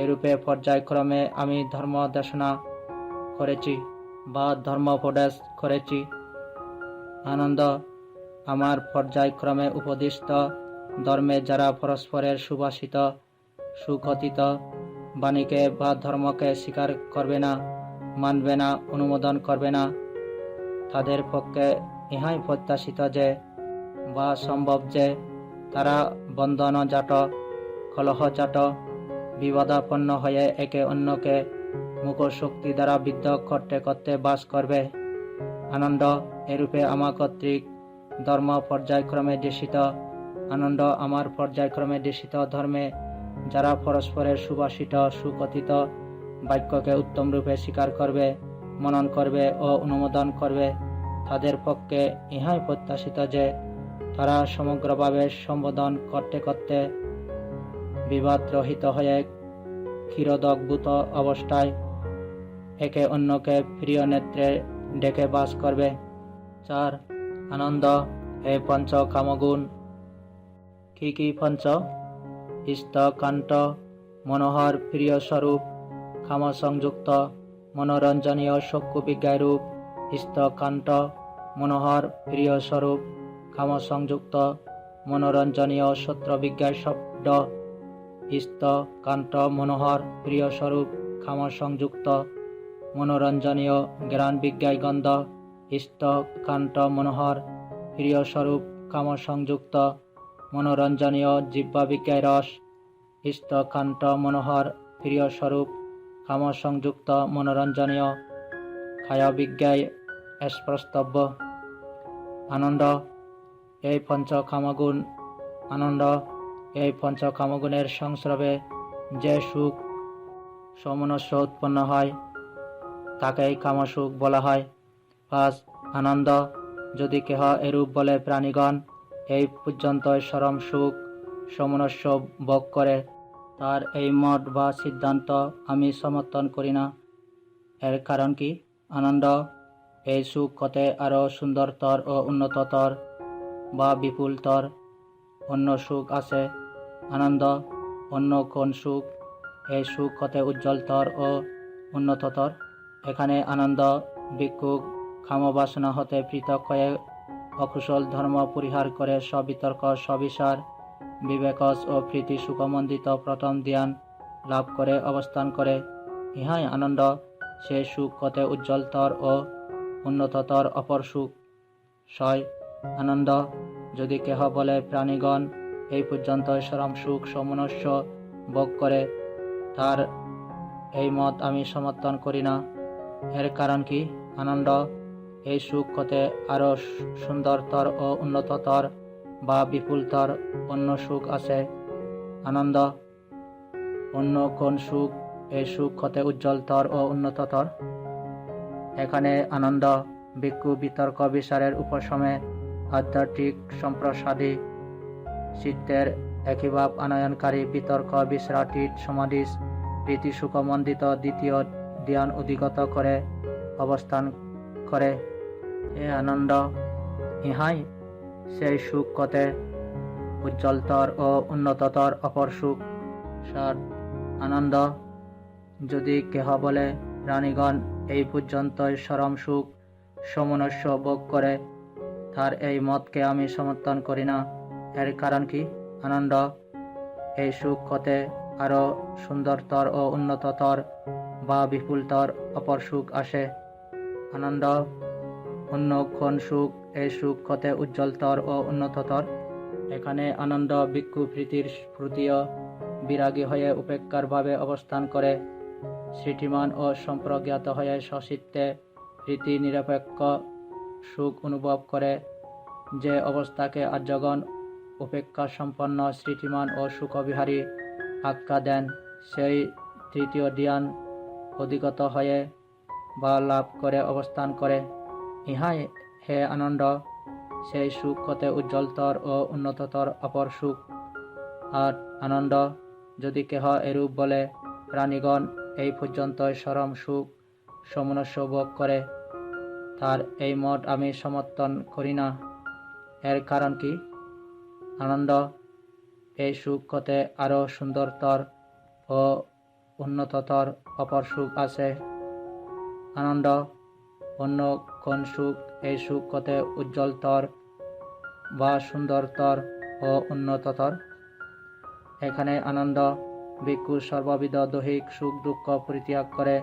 এরূপে পর্যায়ক্রমে আমি ধর্ম দেশনা করেছি বা ধর্মোপদেশ করেছি। আনন্দ, আমার পর্যায়ক্রমে উপদিষ্ট ধর্মে যারা পরস্পরের সুভাষিত সুকথিত বাণীকে বা ধর্মকে স্বীকার করবে না, মানবে না, অনুমোদন করবে না, তাদের পক্ষে ইহাই প্রত্যাশিত যে বা সম্ভব যে তারা বন্ধনজাত, কলহজাত, বিবাদাপন্ন হয়ে একে অন্যকে মুখর শক্তি দ্বারা বিদ্ধ করতে করতে বাস করবে। আনন্দ এরূপে আমার কর্তৃক ধর্ম পর্যায়ক্রমে দেশিত। আনন্দ আমার পর্যায়ক্রমে দেশিত ধর্মে যারা পরস্পরের সুভাষিত সুকথিত বাক্যকে উত্তম রূপে স্বীকার করবে, মনন করবে ও অনুমোদন করবে, তাদের পক্ষে ইহাই প্রত্যাশিত যে তারা সমগ্রভাবে সম্বোধন করতে করতে বিবাদ রহিত হয়ে ক্ষীরোদগ্ভূত অবস্থায় একে অন্যকে প্রিয় নেত্রে ডেকে বাস করবে। 4. আনন্দ এই পঞ্চ কামগুণ। কি কি পঞ্চ? ইষ্ট কান্ত মনোহর প্রিয় স্বরূপ, কাম সংযুক্ত মনোরঞ্জনীয় চক্ষু বিজ্ঞায় রূপ। ইষ্ট কান্ত মনোহর প্রিয় স্বরূপ, কাম সংযুক্ত মনোরঞ্জনীয় সূত্র বিজ্ঞায় শব্দ। ইষ্ট কান্ত মনোহর প্রিয় স্বরূপ, কাম সংযুক্ত মনোরঞ্জনীয় জ্ঞান বিজ্ঞায় গন্ধ। ইষ্ট কান্ত মনোহর প্রিয় স্বরূপ, কাম সংযুক্ত মনোরঞ্জনীয় জিহ্বা বিজ্ঞায় রস। ইষ্ট কান্ত মনোহর প্রিয় স্বরূপ, কাম সংযুক্ত মনোরঞ্জনীয় কায়া বিজ্ঞায় স্পর্শব্য। আনন্দ এই পঞ্চ কামগুণ। আনন্দ এই পঞ্চ কামগুণের সংস্রবে যে সুখ সমনস্য উৎপন্ন হয় তাকেই কামসুখ বলা হয়। 5. আনন্দ যদি কেহ এরূপ বলে প্রাণীগণ এই পর্যন্ত চরম সুখ সমনস্য ভোগ করে, তার এই মত বা সিদ্ধান্ত আমি সমর্থন করি না। এর কারণ কি? আনন্দ এই সুখ হতে আরো সুন্দরতর ও উন্নততর বা বিপুলতর অন্য সুখ আছে। আনন্দ অন্য কোন সুখ? এই সুখ হতে উজ্জ্বলতর ও উন্নততর। এখানে আনন্দ ভিক্ষুক কামবাসনা হতে পৃথক হয়ে অকুশল ধর্ম পরিহার করে সবিতর্ক সবিচার বিবেকজ ও প্রীতি সুখমণ্ডিত প্রথম ধ্যান লাভ করে অবস্থান করে। ইহাই আনন্দ, সেই সুখ হতে উজ্জ্বলতর ও উন্নততর অপর সুখ। 6. আনন্দ যদি কেহ বলে প্রাণীগণ এই পর্যন্ত চরম সুখ সমনস্য ভোগ করে, তার এই মত আমি সমর্থন করি না। এর কারণ কি? আনন্দ এই সুখ হতে আরো সুন্দরতর ও উন্নততর বা বিপুলতর অন্য সুখ আছে। আনন্দ অন্য কোন সুখ? এই সুখ হতে উজ্জ্বলতর ও উন্নততর। এখানে আনন্দ ভিক্ষু বিতর্ক বিচারের উপশমে আধ্যাত্মিক সম্প্রসাদী চিত্তের একীভাব আনয়নকারী বিতর্ক বিশ্রাতীত সমাধিস প্রীতি সুখমণ্ডিত দ্বিতীয় ধ্যান অধিগত করে অবস্থান করে। এ আনন্দ ইহাই সেই সুখ হতে উজ্জ্বলতর ও উন্নততর অপর সুখ। 7. আনন্দ যদি কেহ বলে প্রাণীগণ এই পর্যন্ত চরম সুখ সমনস্য ভোগ করে, তার এই মতকে আমি সমর্থন করি না। এর কারণ কি? আনন্দ এই সুখ হতে আরো সুন্দরতর ও উন্নততর বা বিপুলতর অপর সুখ আসে। আনন্দ অন্য কোন সুখ? এই সুখ হতে উজ্জ্বলতর ও উন্নততর। এখানে আনন্দ ভিক্ষু প্রীতির স্ফূর্তিও বিরাগী হয়ে উপেক্ষার ভাবে অবস্থান করে, স্মৃতিমান ও সম্প্রজ্ঞাত হয়ে সচিত্তে প্রীতি নিরপেক্ষ সুখ অনুভব করে। যে অবস্থাকে আর্যগণ উপেক্ষা সম্পন্ন স্মৃতিমান ও সুখবিহারী আখ্যা দেন, সেই তৃতীয় ধ্যান অধিগত হয়ে বা লাভ করে অবস্থান করে। ইহাই হে আনন্দ সেই সুখ হতে উজ্জ্বলতর ও উন্নততর অপর সুখ। 8. আনন্দ যদি কেহ এরূপ বলে প্রাণীগণ এই পর্যন্ত চরম সুখ সমনস্য ভোগ করে, তার এই মত আমি সমর্থন করি না। এর কারণ কি? আনন্দ এই সুখ হতে আরো সুন্দরতর ও উন্নততর অপর সুখ আছে। আনন্দ অন্য কোন সুখ? এই সুখ হতে উজ্জ্বলতর বা সুন্দরতর ও উন্নততর। এখানে আনন্দ ভিক্ষু সর্ববিধ দৈহিক সুখ দুঃখ পরিত্যাগ করে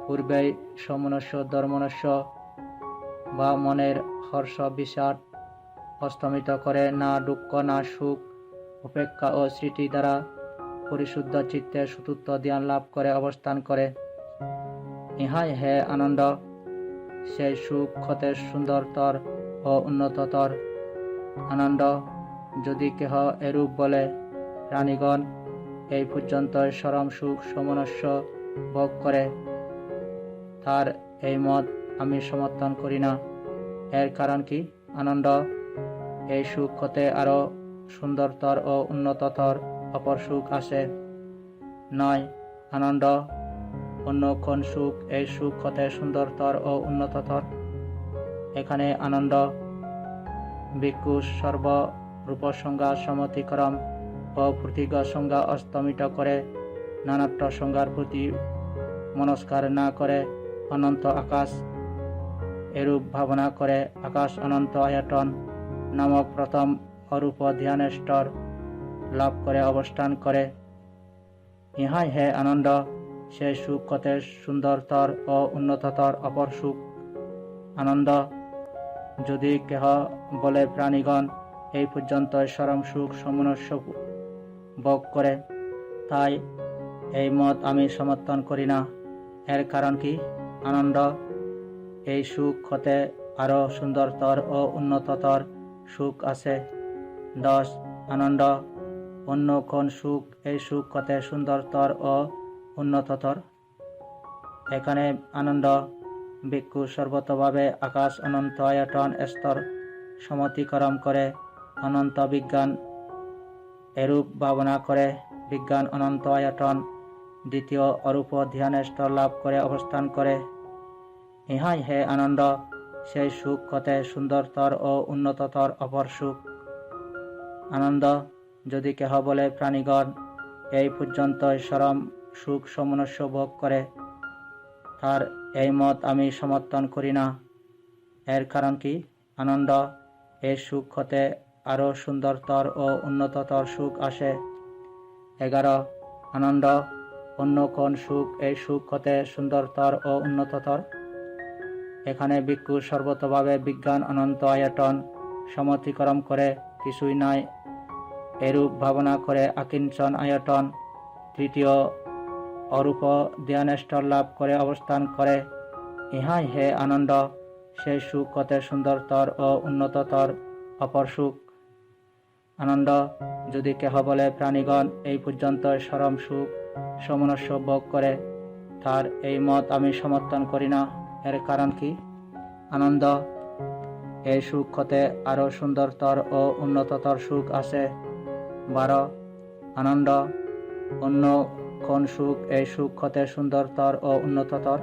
পূর্বেই সমনস্য ধর্মনস্য বা মনের হর্ষ বিষাদ অস্তমিত করে না দুঃখ না সুখ উপেক্ষা ও স্মৃতি দ্বারা পরিশুদ্ধ চিত্তে সুতুত্ব ধ্যান লাভ করে অবস্থান করে। ইহাই হে আনন্দ, সেই সুখ হতে সুন্দরতর ও উন্নততর। আনন্দ, যদি কেহ এরূপ বলে, প্রাণীগণ এই পর্যন্ত চরম সুখ সমনস্য ভোগ করে, তার এই মত আমি সমর্থন করি না। এর কারণ কি? আনন্দ, এই সুখ হতে আরো সুন্দরতর ও উন্নততর অপর সুখ আসে। নয়, আনন্দ, অন্য কোন সুখ এই সুখ হতে সুন্দরতর ও উন্নততর? এখানে আনন্দ ভিক্ষু সর্ব রূপসংজ্ঞা সমতিক্রম ও প্রতিজ্ঞ সংজ্ঞা অস্তমিত করে নানাত্ব সংজ্ঞার প্রতি মনস্কার না করে অনন্ত আকাশ এরূপ ভাবনা করে আকাশ অনন্ত আয়তন নামক প্রথম অরূপ ধ্যানের স্তর লাভ করে অবস্থান করে। ইহাই হে আনন্দ, সেই সুখ হতে সুন্দরতর ও উন্নততর অপর সুখ। আনন্দ, যদি কেহ বলে, প্রাণীগণ এই পর্যন্ত চরম সুখ সমনস্য ভোগ করে, তাই এই মত আমি সমর্থন করি না। এর কারণ কি? আনন্দ, এই সুখ হতে আরো সুন্দরতর ও উন্নততর সুখ আছে। 10, আনন্দ, অন্য কোন সুখ এই সুখ হতে সুন্দরতর ও উন্নততর? এখানে আনন্দ ভিক্ষু সর্বতভাবে আকাশ অনন্ত আয়তন স্তর সমতিক্রম করে অনন্ত বিজ্ঞান এরূপ ভাবনা করে বিজ্ঞান অনন্ত আয়তন দ্বিতীয় অরূপ ধ্যানের স্তর লাভ করে অবস্থান করে। ইহাই হে আনন্দ, সেই সুখ হতে সুন্দরতর ও উন্নততর অপর সুখ। আনন্দ, যদি কেহ বলে, প্রাণীগণ এই পর্যন্ত চরম সুখ সমনস্য ভোগ করে, তার এই মত আমি সমর্থন করি না। এর কারণ কি? আনন্দ, এই সুখ হতে আরো সুন্দরতর ও উন্নততর সুখ আসে। 11, আনন্দ, অন্য কোন সুখ এই সুখ হতে সুন্দরতর ও উন্নততর? এখানে ভিক্ষু সর্বতভাবে বিজ্ঞান অনন্ত আয়তন সমতিক্রম করে কিছুই নাই এরূপ ভাবনা করে আকিঞ্চন আয়তন তৃতীয় অরূপ ধ্যানের স্তর লাভ করে অবস্থান করে। ইহাই হে আনন্দ, সেই সুখ হতে সুন্দরতর ও উন্নততর অপর সুখ। আনন্দ, যদি কেহ বলে, প্রাণীগণ এই পর্যন্ত চরম সুখ সমনস্য ভোগ করে, তার এই মত আমি সমর্থন করি না। এর কারণ কি? আনন্দ, এই সুখ হতে আরো সুন্দরতর ও উন্নততর সুখ আছে। 12, আনন্দ, অন্য কোন সুখ এই সুখ হতে সুন্দরতর ও উন্নততর?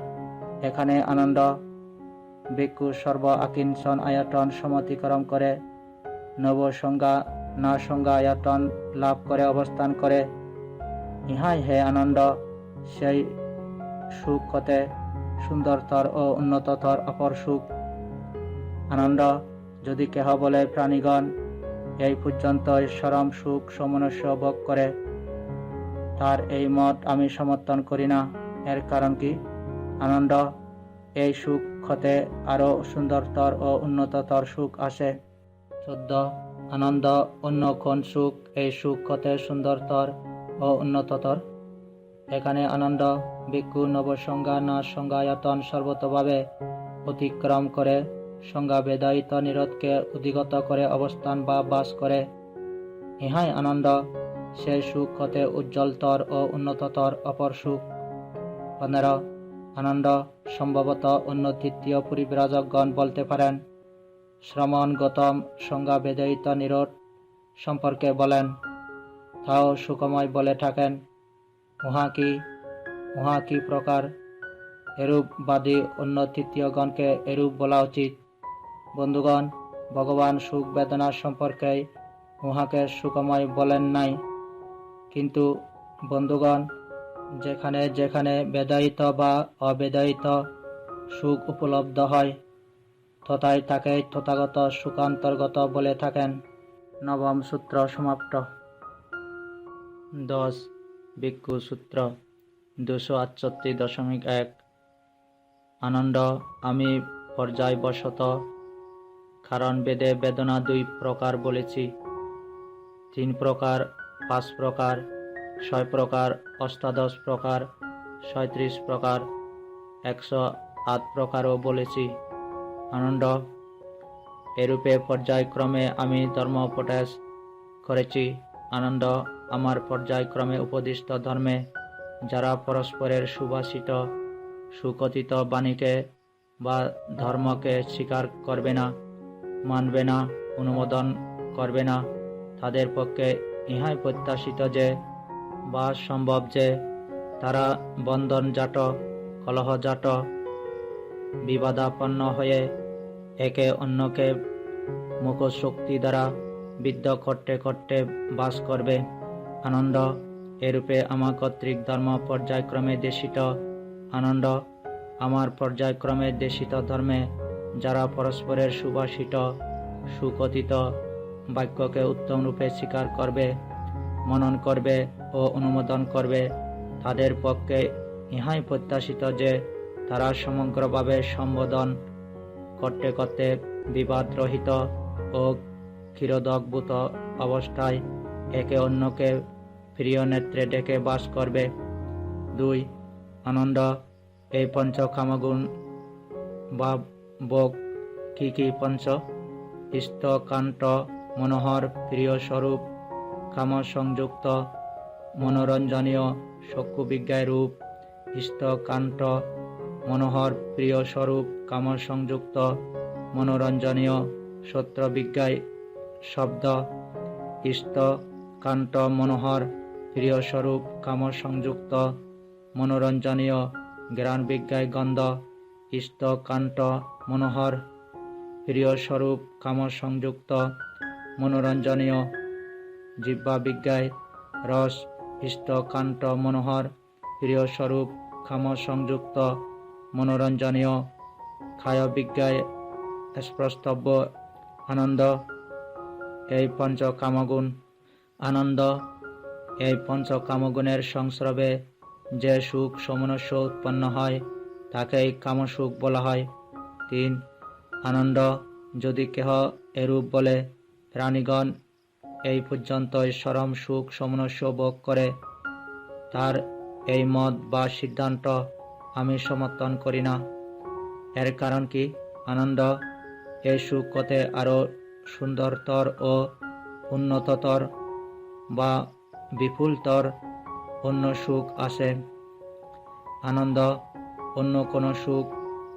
এখানে আনন্দ ভিক্ষু সর্ব আকিঞ্চন আয়তন সমতিক্রম করে নব সংজ্ঞা না সংজ্ঞা আয়তন লাভ করে অবস্থান করে। ইহাই হে আনন্দ, সেই সুখ হতে সুন্দরতর ও উন্নততর অপর সুখ। আনন্দ, যদি কেহ বলে, প্রাণীগণ এই পর্যন্ত চরম সুখ সমনস্য ভোগ করে, তার এই মত আমি সমর্থন করি না। এর কারণ কি? আনন্দ, এই সুখ হতে আরো সুন্দরতর ও উন্নততর সুখ আসে। 14, আনন্দ, অন্য কোন সুখ এই সুখ হতে সুন্দরতর ও উন্নততর? এখানে আনন্দ ভিক্ষু নবসংজ্ঞা না সংজ্ঞায়তন সর্বতভাবে অতিক্রম করে সংজ্ঞা বেদায়িত নিরোধকে অধিগত করে অবস্থান বা বাস করে। ইহাই আনন্দ, সেই সুখ হতে উজ্জ্বলতর ও উন্নততর অপর সুখ। 15, আনন্দ, সম্ভবত অন্য তৃতীয় পরিব্রাজকগণ বলতে পারেন, শ্রমণ গৌতম সংজ্ঞা বেদায়িত নিরোধ সম্পর্কে বলেন, তাও সুখময় বলে থাকেন। উহা কি প্রকার? এরূপ বাদী অন্য তৃতীয়গণকে এরূপ বলা উচিত। বন্ধুগণ, ভগবান সুখ বেদনা সম্পর্কে উহাকে সুখময় বলেন নাই। কিন্তু বন্ধুগণ, যেখানে যেখানে বেদায়িত বা অবেদায়িত সুখ উপলব্ধ হয়, তথায় তাকে তথাগত সুখান্তর্গত বলে থাকেন। নবম সূত্র সমাপ্ত। 10, ভিক্ষু সূত্র 268.1। আনন্দ, আমি পর্যায়বশত কারণ বেদে বেদনা 2 প্রকার বলেছি, 3 প্রকার, 5 প্রকার, 6 প্রকার, অষ্টাদশ প্রকার, 37 প্রকার। 108 প্রকারও বলেছি। আনন্দ। এরূপে পর্যায়ক্রমে আমি ধর্ম উপদেশ করেছি। আনন্দ। আমার পর্যায়ক্রমে উপদিষ্ট ধর্মে যারা পরস্পরের সুভাষিত সুকথিত বাণীকে বা ধর্মকে স্বীকার করবে না, মানবে না, অনুমোদন করবে না, তাদের পক্ষে ইহাই প্রত্যাশিত যে বা সম্ভব যে তারা বন্ধনজাত, কলহজাত, বিবাদাপন্ন হয়ে একে অন্যকে মুখশক্তি দ্বারা বিদ্ধ করতে করতে বাস করবে। আনন্দ। এরূপে আমার কর্তৃক ধর্ম পর্যায়ক্রমে দেশিত। আনন্দ। আমার পর্যায়ক্রমে দেশিত ধর্মে যারা পরস্পরের সুভাষিত সুকথিত বাক্যকে উত্তম রূপে স্বীকার করবে, মনন করবে ও অনুমোদন করবে, তাদের পক্ষে ইহাই প্রত্যাশিত যে তারা সমগ্রভাবে সম্বোধন করতে করতে বিবাদরহিত ও ক্ষীরোদগ্ভূত অবস্থায় একে অন্যকে প্রিয় নেত্রে ডেকে বাস করবে। 2. আনন্দ। এই পঞ্চকামগুণ বা ভোগ কি কি? পঞ্চ ইষ্ট কান্ত মনোহর প্রিয় স্বরূপ কাম সংযুক্ত মনোরঞ্জনীয় চক্ষু বিজ্ঞায় রূপ। ইষ্ট কান্ত মনোহর প্রিয় স্বরূপ কাম সংযুক্ত মনোরঞ্জনীয় সত্র বিজ্ঞায় শব্দ। ইষ্ট কান্ত মনোহর প্রিয় স্বরূপ কাম সংযুক্ত মনোরঞ্জনীয় জ্ঞান বিজ্ঞায় গন্ধ। ইষ্ট কান্ত মনোহর প্রিয় স্বরূপ কাম সংযুক্ত মনোরঞ্জনীয় জিহ্বা বিজ্ঞায় রস। ইষ্ট কান্ত মনোহর প্রিয় স্বরূপ কাম সংযুক্ত মনোরঞ্জনীয় খায় বিজ্ঞায় স্পষ্টব্য। আনন্দ। এই পঞ্চকামগুণ। আনন্দ। এই পঞ্চকামগুণের সংস্রবে যে সুখ সমনস্য উৎপন্ন হয় তাকেই কামসুখ বলা হয়। 3. আনন্দ। যদি কেহ এরূপ বলে প্রাণীগণ এই পর্যন্ত চরম সুখ সমনস্য ভোগ করে, তার এই মত বা সিদ্ধান্ত আমি সমর্থন করি না। এর কারণ কি? আনন্দ। এই সুখ হতে আরো সুন্দরতর ও উন্নততর বা বিপুলতর অন্য সুখ আছে। আনন্দ। অন্য কোন সুখ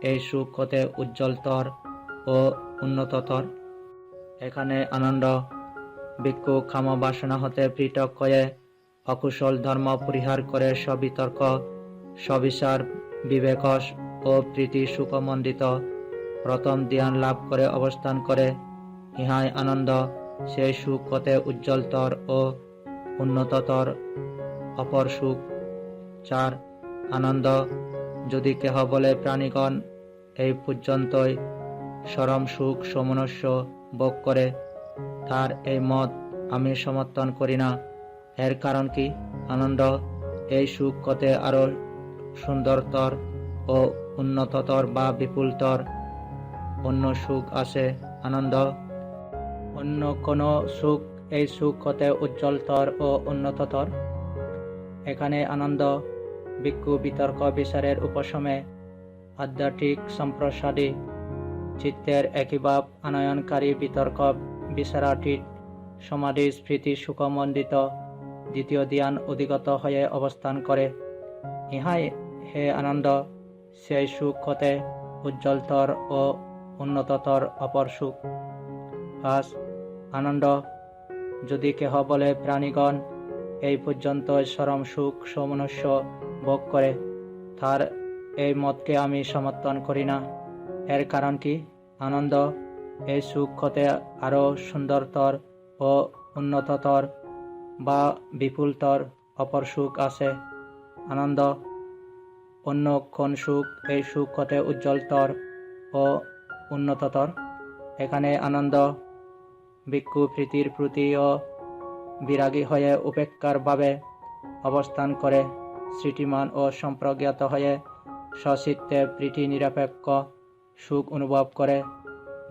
এই সুখ হতে উজ্জ্বলতর ও উন্নততর? এখানে আনন্দ। ভিক্ষু কাম বাসনা হতে পৃথক হয়ে অকুশল ধর্ম পরিহার করে সবিতর্ক সবিচার বিবেক ও প্রীতি সুখমণ্ডিত প্রথম ধ্যান লাভ করে অবস্থান করে, ইহাই আনন্দ। সেই সুখ হতে উজ্জ্বলতর ও উন্নততর অপর সুখ। 4. আনন্দ। যদি কেহ বলে প্রাণীগণ এই পর্যন্তই চরম সুখ সমনস্য ভোগ করে, তার এই মত আমি সমর্থন করি না। এর কারণ কি? আনন্দ। এই সুখ হতে আরো সুন্দরতর ও উন্নততর বা বিপুলতর অন্য সুখ আছে। আনন্দ। অন্য কোন সুখ এই সুখ হতে উজ্জ্বলতর ও উন্নততর? এখানে আনন্দ। ভিক্ষু বিতর্ক বিচারের উপশমে আধ্যাত্মিক সম্প্রসাদী চিত্তের একীভাব আনয়নকারী বিতর্ক বিচারাতীত সমাধি স্মৃতি সুখমণ্ডিত দ্বিতীয় ধ্যান অধিগত হয়ে অবস্থান করে, ইহাই হে আনন্দ সেই সুখ হতে উজ্জ্বলতর ও উন্নততর অপর সুখ। 5. আনন্দ। যদি কেহ বলে প্রাণীগণ এই পর্যন্ত চরম সুখ সমনস্য ভোগ করে, তার এই মতকে আমি সমর্থন করি না। এর কারণ কি? আনন্দ। এই সুখ হতে আরো সুন্দরতর ও উন্নততর বা বিপুলতর অপর সুখ আছে। আনন্দ। অন্য কোন সুখ এই সুখ হতে উজ্জ্বলতর ও উন্নততর? এখানে আনন্দ। ভিক্ষু প্রীতির প্রতি ও বিরাগী হয়ে উপেক্ষার ভাবে অবস্থান করে স্মৃতিমান ও সম্প্রজ্ঞাত হয়ে সচিত্তে প্রীতি নিরপেক্ষ সুখ অনুভব করে,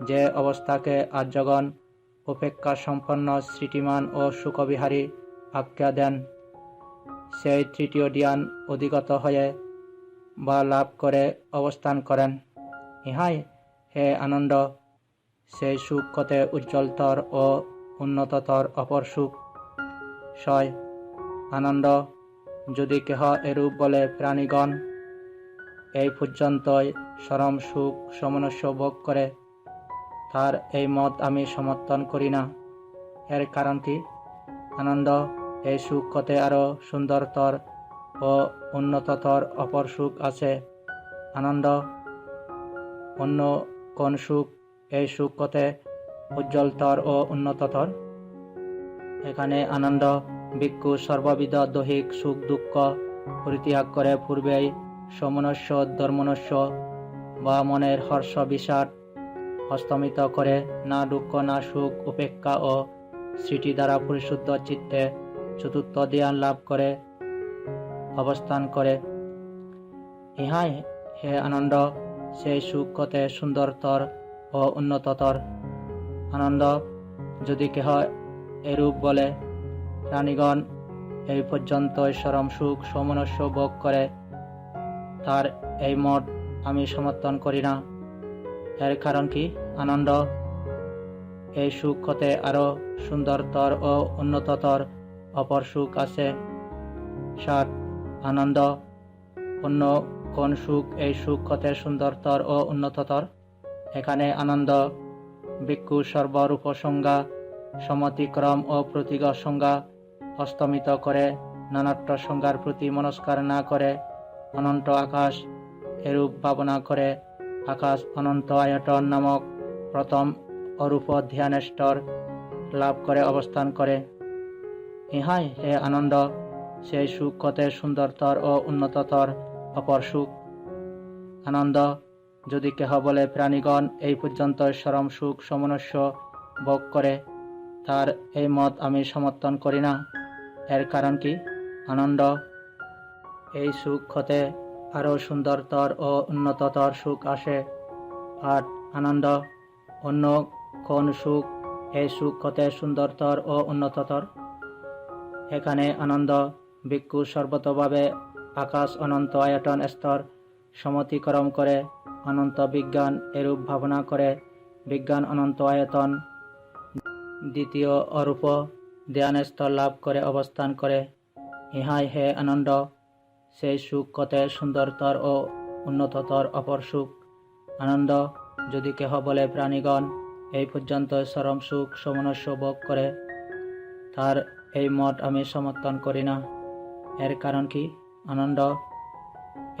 যে অবস্থাকে আর্যগণ উপেক্ষা সম্পন্ন স্মৃতিমান ও সুখবিহারী আখ্যা দেন, সেই তৃতীয় ধ্যান অধিগত হয়ে বা লাভ করে অবস্থান করেন। ইহাই হে আনন্দ, সেই সুখ কতে উজ্জ্বলতর ও উন্নততর অপর সুখ। 6 আনন্দ, যদি কেহ এরূপ বলে প্রাণীগণ এই পর্যন্তই চরম সুখ সমনস্য ভোগ করে, তার এই মত আমি সমর্থন করি না। এর কারণ কি? আনন্দ, এই সুখ কতে আরো সুন্দরতর ও উন্নততর অপর সুখ আছে। আনন্দ, অন্য কোন সুখ এই সুখ কতে উজ্জ্বলতর ও উন্নততর? এখানে আনন্দ ভিক্ষু সর্ববিধ দৈহিক সুখ দুঃখ পরিত্যাগ করে পূর্বেই সমনস্য ধর্মনস্য বা মনের হর্ষ বিষাদ অস্তমিত করে না দুঃখ না সুখ উপেক্ষা ও স্মৃতি দ্বারা পরিশুদ্ধ চিত্তে চতুর্থ ধ্যান লাভ করে অবস্থান করে। ইহাই হে আনন্দ, সেই সুখ কতে সুন্দরতর ও উন্নততর। আনন্দ, যদি কেহ এরূপ বলে প্রাণীগণ এই পর্যন্তই চরম সুখ সমনস্য ভোগ করে, তার এই মত আমি সমর্থন করি না। এর কারণ কি? আনন্দ, এই সুখ হতে আরো সুন্দরতর ও উন্নততর অপর সুখ আছে। 7 আনন্দ, অন্য কোন সুখ এই সুখ হতে সুন্দরতর ও উন্নততর? এখানে আনন্দ ভিক্ষু সর্বরূপ সংজ্ঞা সমতিক্রম ও প্রতীক সংজ্ঞা অস্তমিত করে নানাত্ব সংজ্ঞার প্রতি মনস্কার না করে অনন্ত আকাশ এরূপ ভাবনা করে আকাশ অনন্ত আয়তন নামক প্রথম অরূপ ধ্যানের স্তর লাভ করে অবস্থান করে। ইহাই হে আনন্দ, সেই সুখ কতে সুন্দরতর ও উন্নততর অপর সুখ। আনন্দ, যদি কেহ বলে প্রাণীগণ এই পর্যন্ত চরম সুখ সমনস্য ভোগ করে, তার এই মত আমি সমর্থন করি না। এর কারণ কি? আনন্দ, এই সুখ হতে আরো সুন্দরতর ও উন্নততর সুখ আসে। 8 আনন্দ, অন্য কোন সুখ এই সুখ হতে সুন্দরতর ও উন্নততর? এখানে আনন্দ ভিক্ষু সর্বতভাবে আকাশ অনন্ত আয়তন স্তর সমতিক্রম করে অনন্ত বিজ্ঞান এরূপ ভাবনা করে বিজ্ঞান অনন্ত আয়তন দ্বিতীয় অরূপ ধ্যান স্তর লাভ করে অবস্থান করে। ইহাই হে আনন্দ, সেই সুখ কতে সুন্দরতর ও উন্নততর অপর সুখ। আনন্দ, যদি কেহ বলে প্রাণীগণ এই পর্যন্ত চরম সুখ সমনস্য ভোগ করে, তার এই মত আমি সমর্থন করি না। এর কারণ কি? আনন্দ,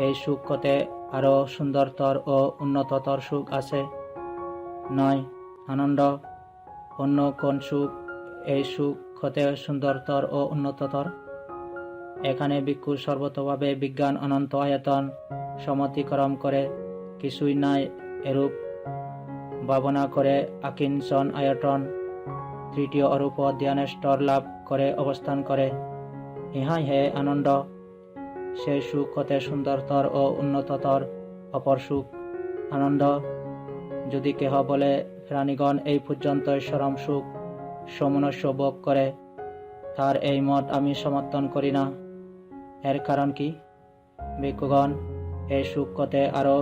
এই সুখ কতে আরো সুন্দরতর ও উন্নততর সুখ আছে। 9 আনন্দ, অন্য কোন সুখ এই সুখ হতে সুন্দরতর ও উন্নততর? এখানে ভিক্ষু সর্বতভাবে বিজ্ঞান অনন্ত আয়তন সমতিক্রম করে কিছুই নাই এরূপ ভাবনা করে আকিঞ্চন আয়তন তৃতীয় অরূপ ধ্যানের স্তর লাভ করে অবস্থান করে। ইহাই হে আনন্দ, সেই সুখ হতে সুন্দরতর ও উন্নততর অপর সুখ। আনন্দ, যদি কেহ বলে প্রাণীগণ এই পর্যন্ত চরম সুখ সমনস্য ভোগ করে, তার এই মত আমি সমর্থন করি না। এর কারণ কি? ভিক্ষুগণ, এই সুখ হতে আরো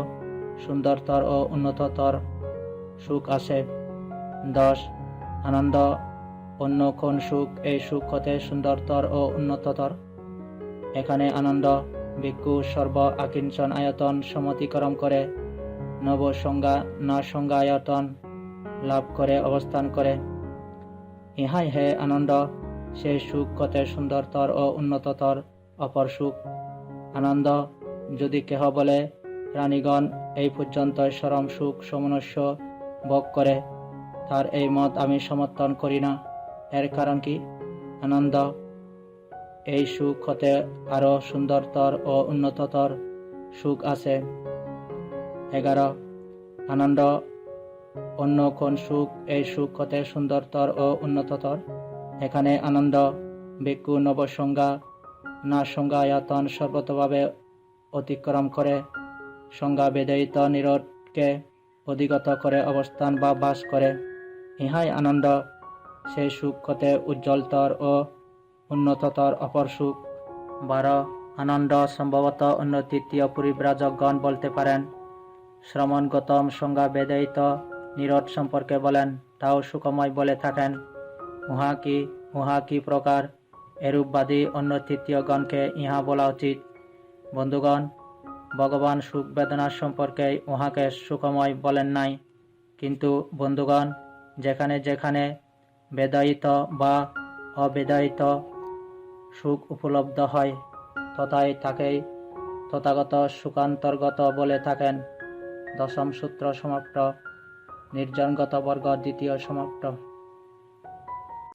সুন্দরতর ও উন্নততর সুখ আছে। 10 আনন্দ, অন্য কোন সুখ এই সুখ হতে সুন্দরতর ও উন্নততর? এখানে আনন্দ ভিক্ষু সর্ব আকিঞ্চন আয়তন সমতিক্রম করে নব সংজ্ঞা না সংজ্ঞা আয়তন লাভ করে অবস্থান করে। ইহাই হে আনন্দ, সেই সুখ কতে সুন্দরতর ও উন্নততর অপর সুখ। আনন্দ, যদি কেহ বলে প্রাণীগণ এই পর্যন্ত চরম সুখ সমনস্য ভোগ করে, তার এই মত আমি সমর্থন করি না। এর কারণ কি? আনন্দ, এই সুখ হতে আরো সুন্দরতর ও উন্নততর সুখ আছে। 11 আনন্দ, অন্য কোন সুখ এই সুখ হতে সুন্দরতর ও উন্নততর? এখানে আনন্দ ভিক্ষু নবসংজ্ঞা না সংজ্ঞা আয়তন সর্বতভাবে অতিক্রম করে সংজ্ঞা বেদয়িত নিরোধকে অধিগত করে অবস্থান বা বাস করে। ইহাই আনন্দ, সেই সুখ হতে উজ্জ্বলতর ও উন্নততর অপর সুখ। 12 আনন্দ সম্ভবত অন্য তৃতীয় পরিব্রাজকগণ বলতে পারেন। শ্রমণ গৌতম সংজ্ঞা বেদায়িত নিরোধ সম্পর্কে বলেন, তাও সুখময় বলে থাকেন। উহা কি প্রকার, এরূপবাদী অন্য তৃতীয়গণকে ইহা বলা উচিত। বন্ধুগণ, ভগবান সুখ বেদনার সম্পর্কে উহাকে সুখময় বলেন নাই। কিন্তু বন্ধুগণ, যেখানে যেখানে বেদায়িত বা অবেদায়িত সুখ উপলব্ধ হয়, তথায় তাকেই তথাগত সুখান্তর্গত বলে থাকেন। দশম সূত্র সমাপ্ত। নির্জনগত বর্গ দ্বিতীয় সমাপ্ত।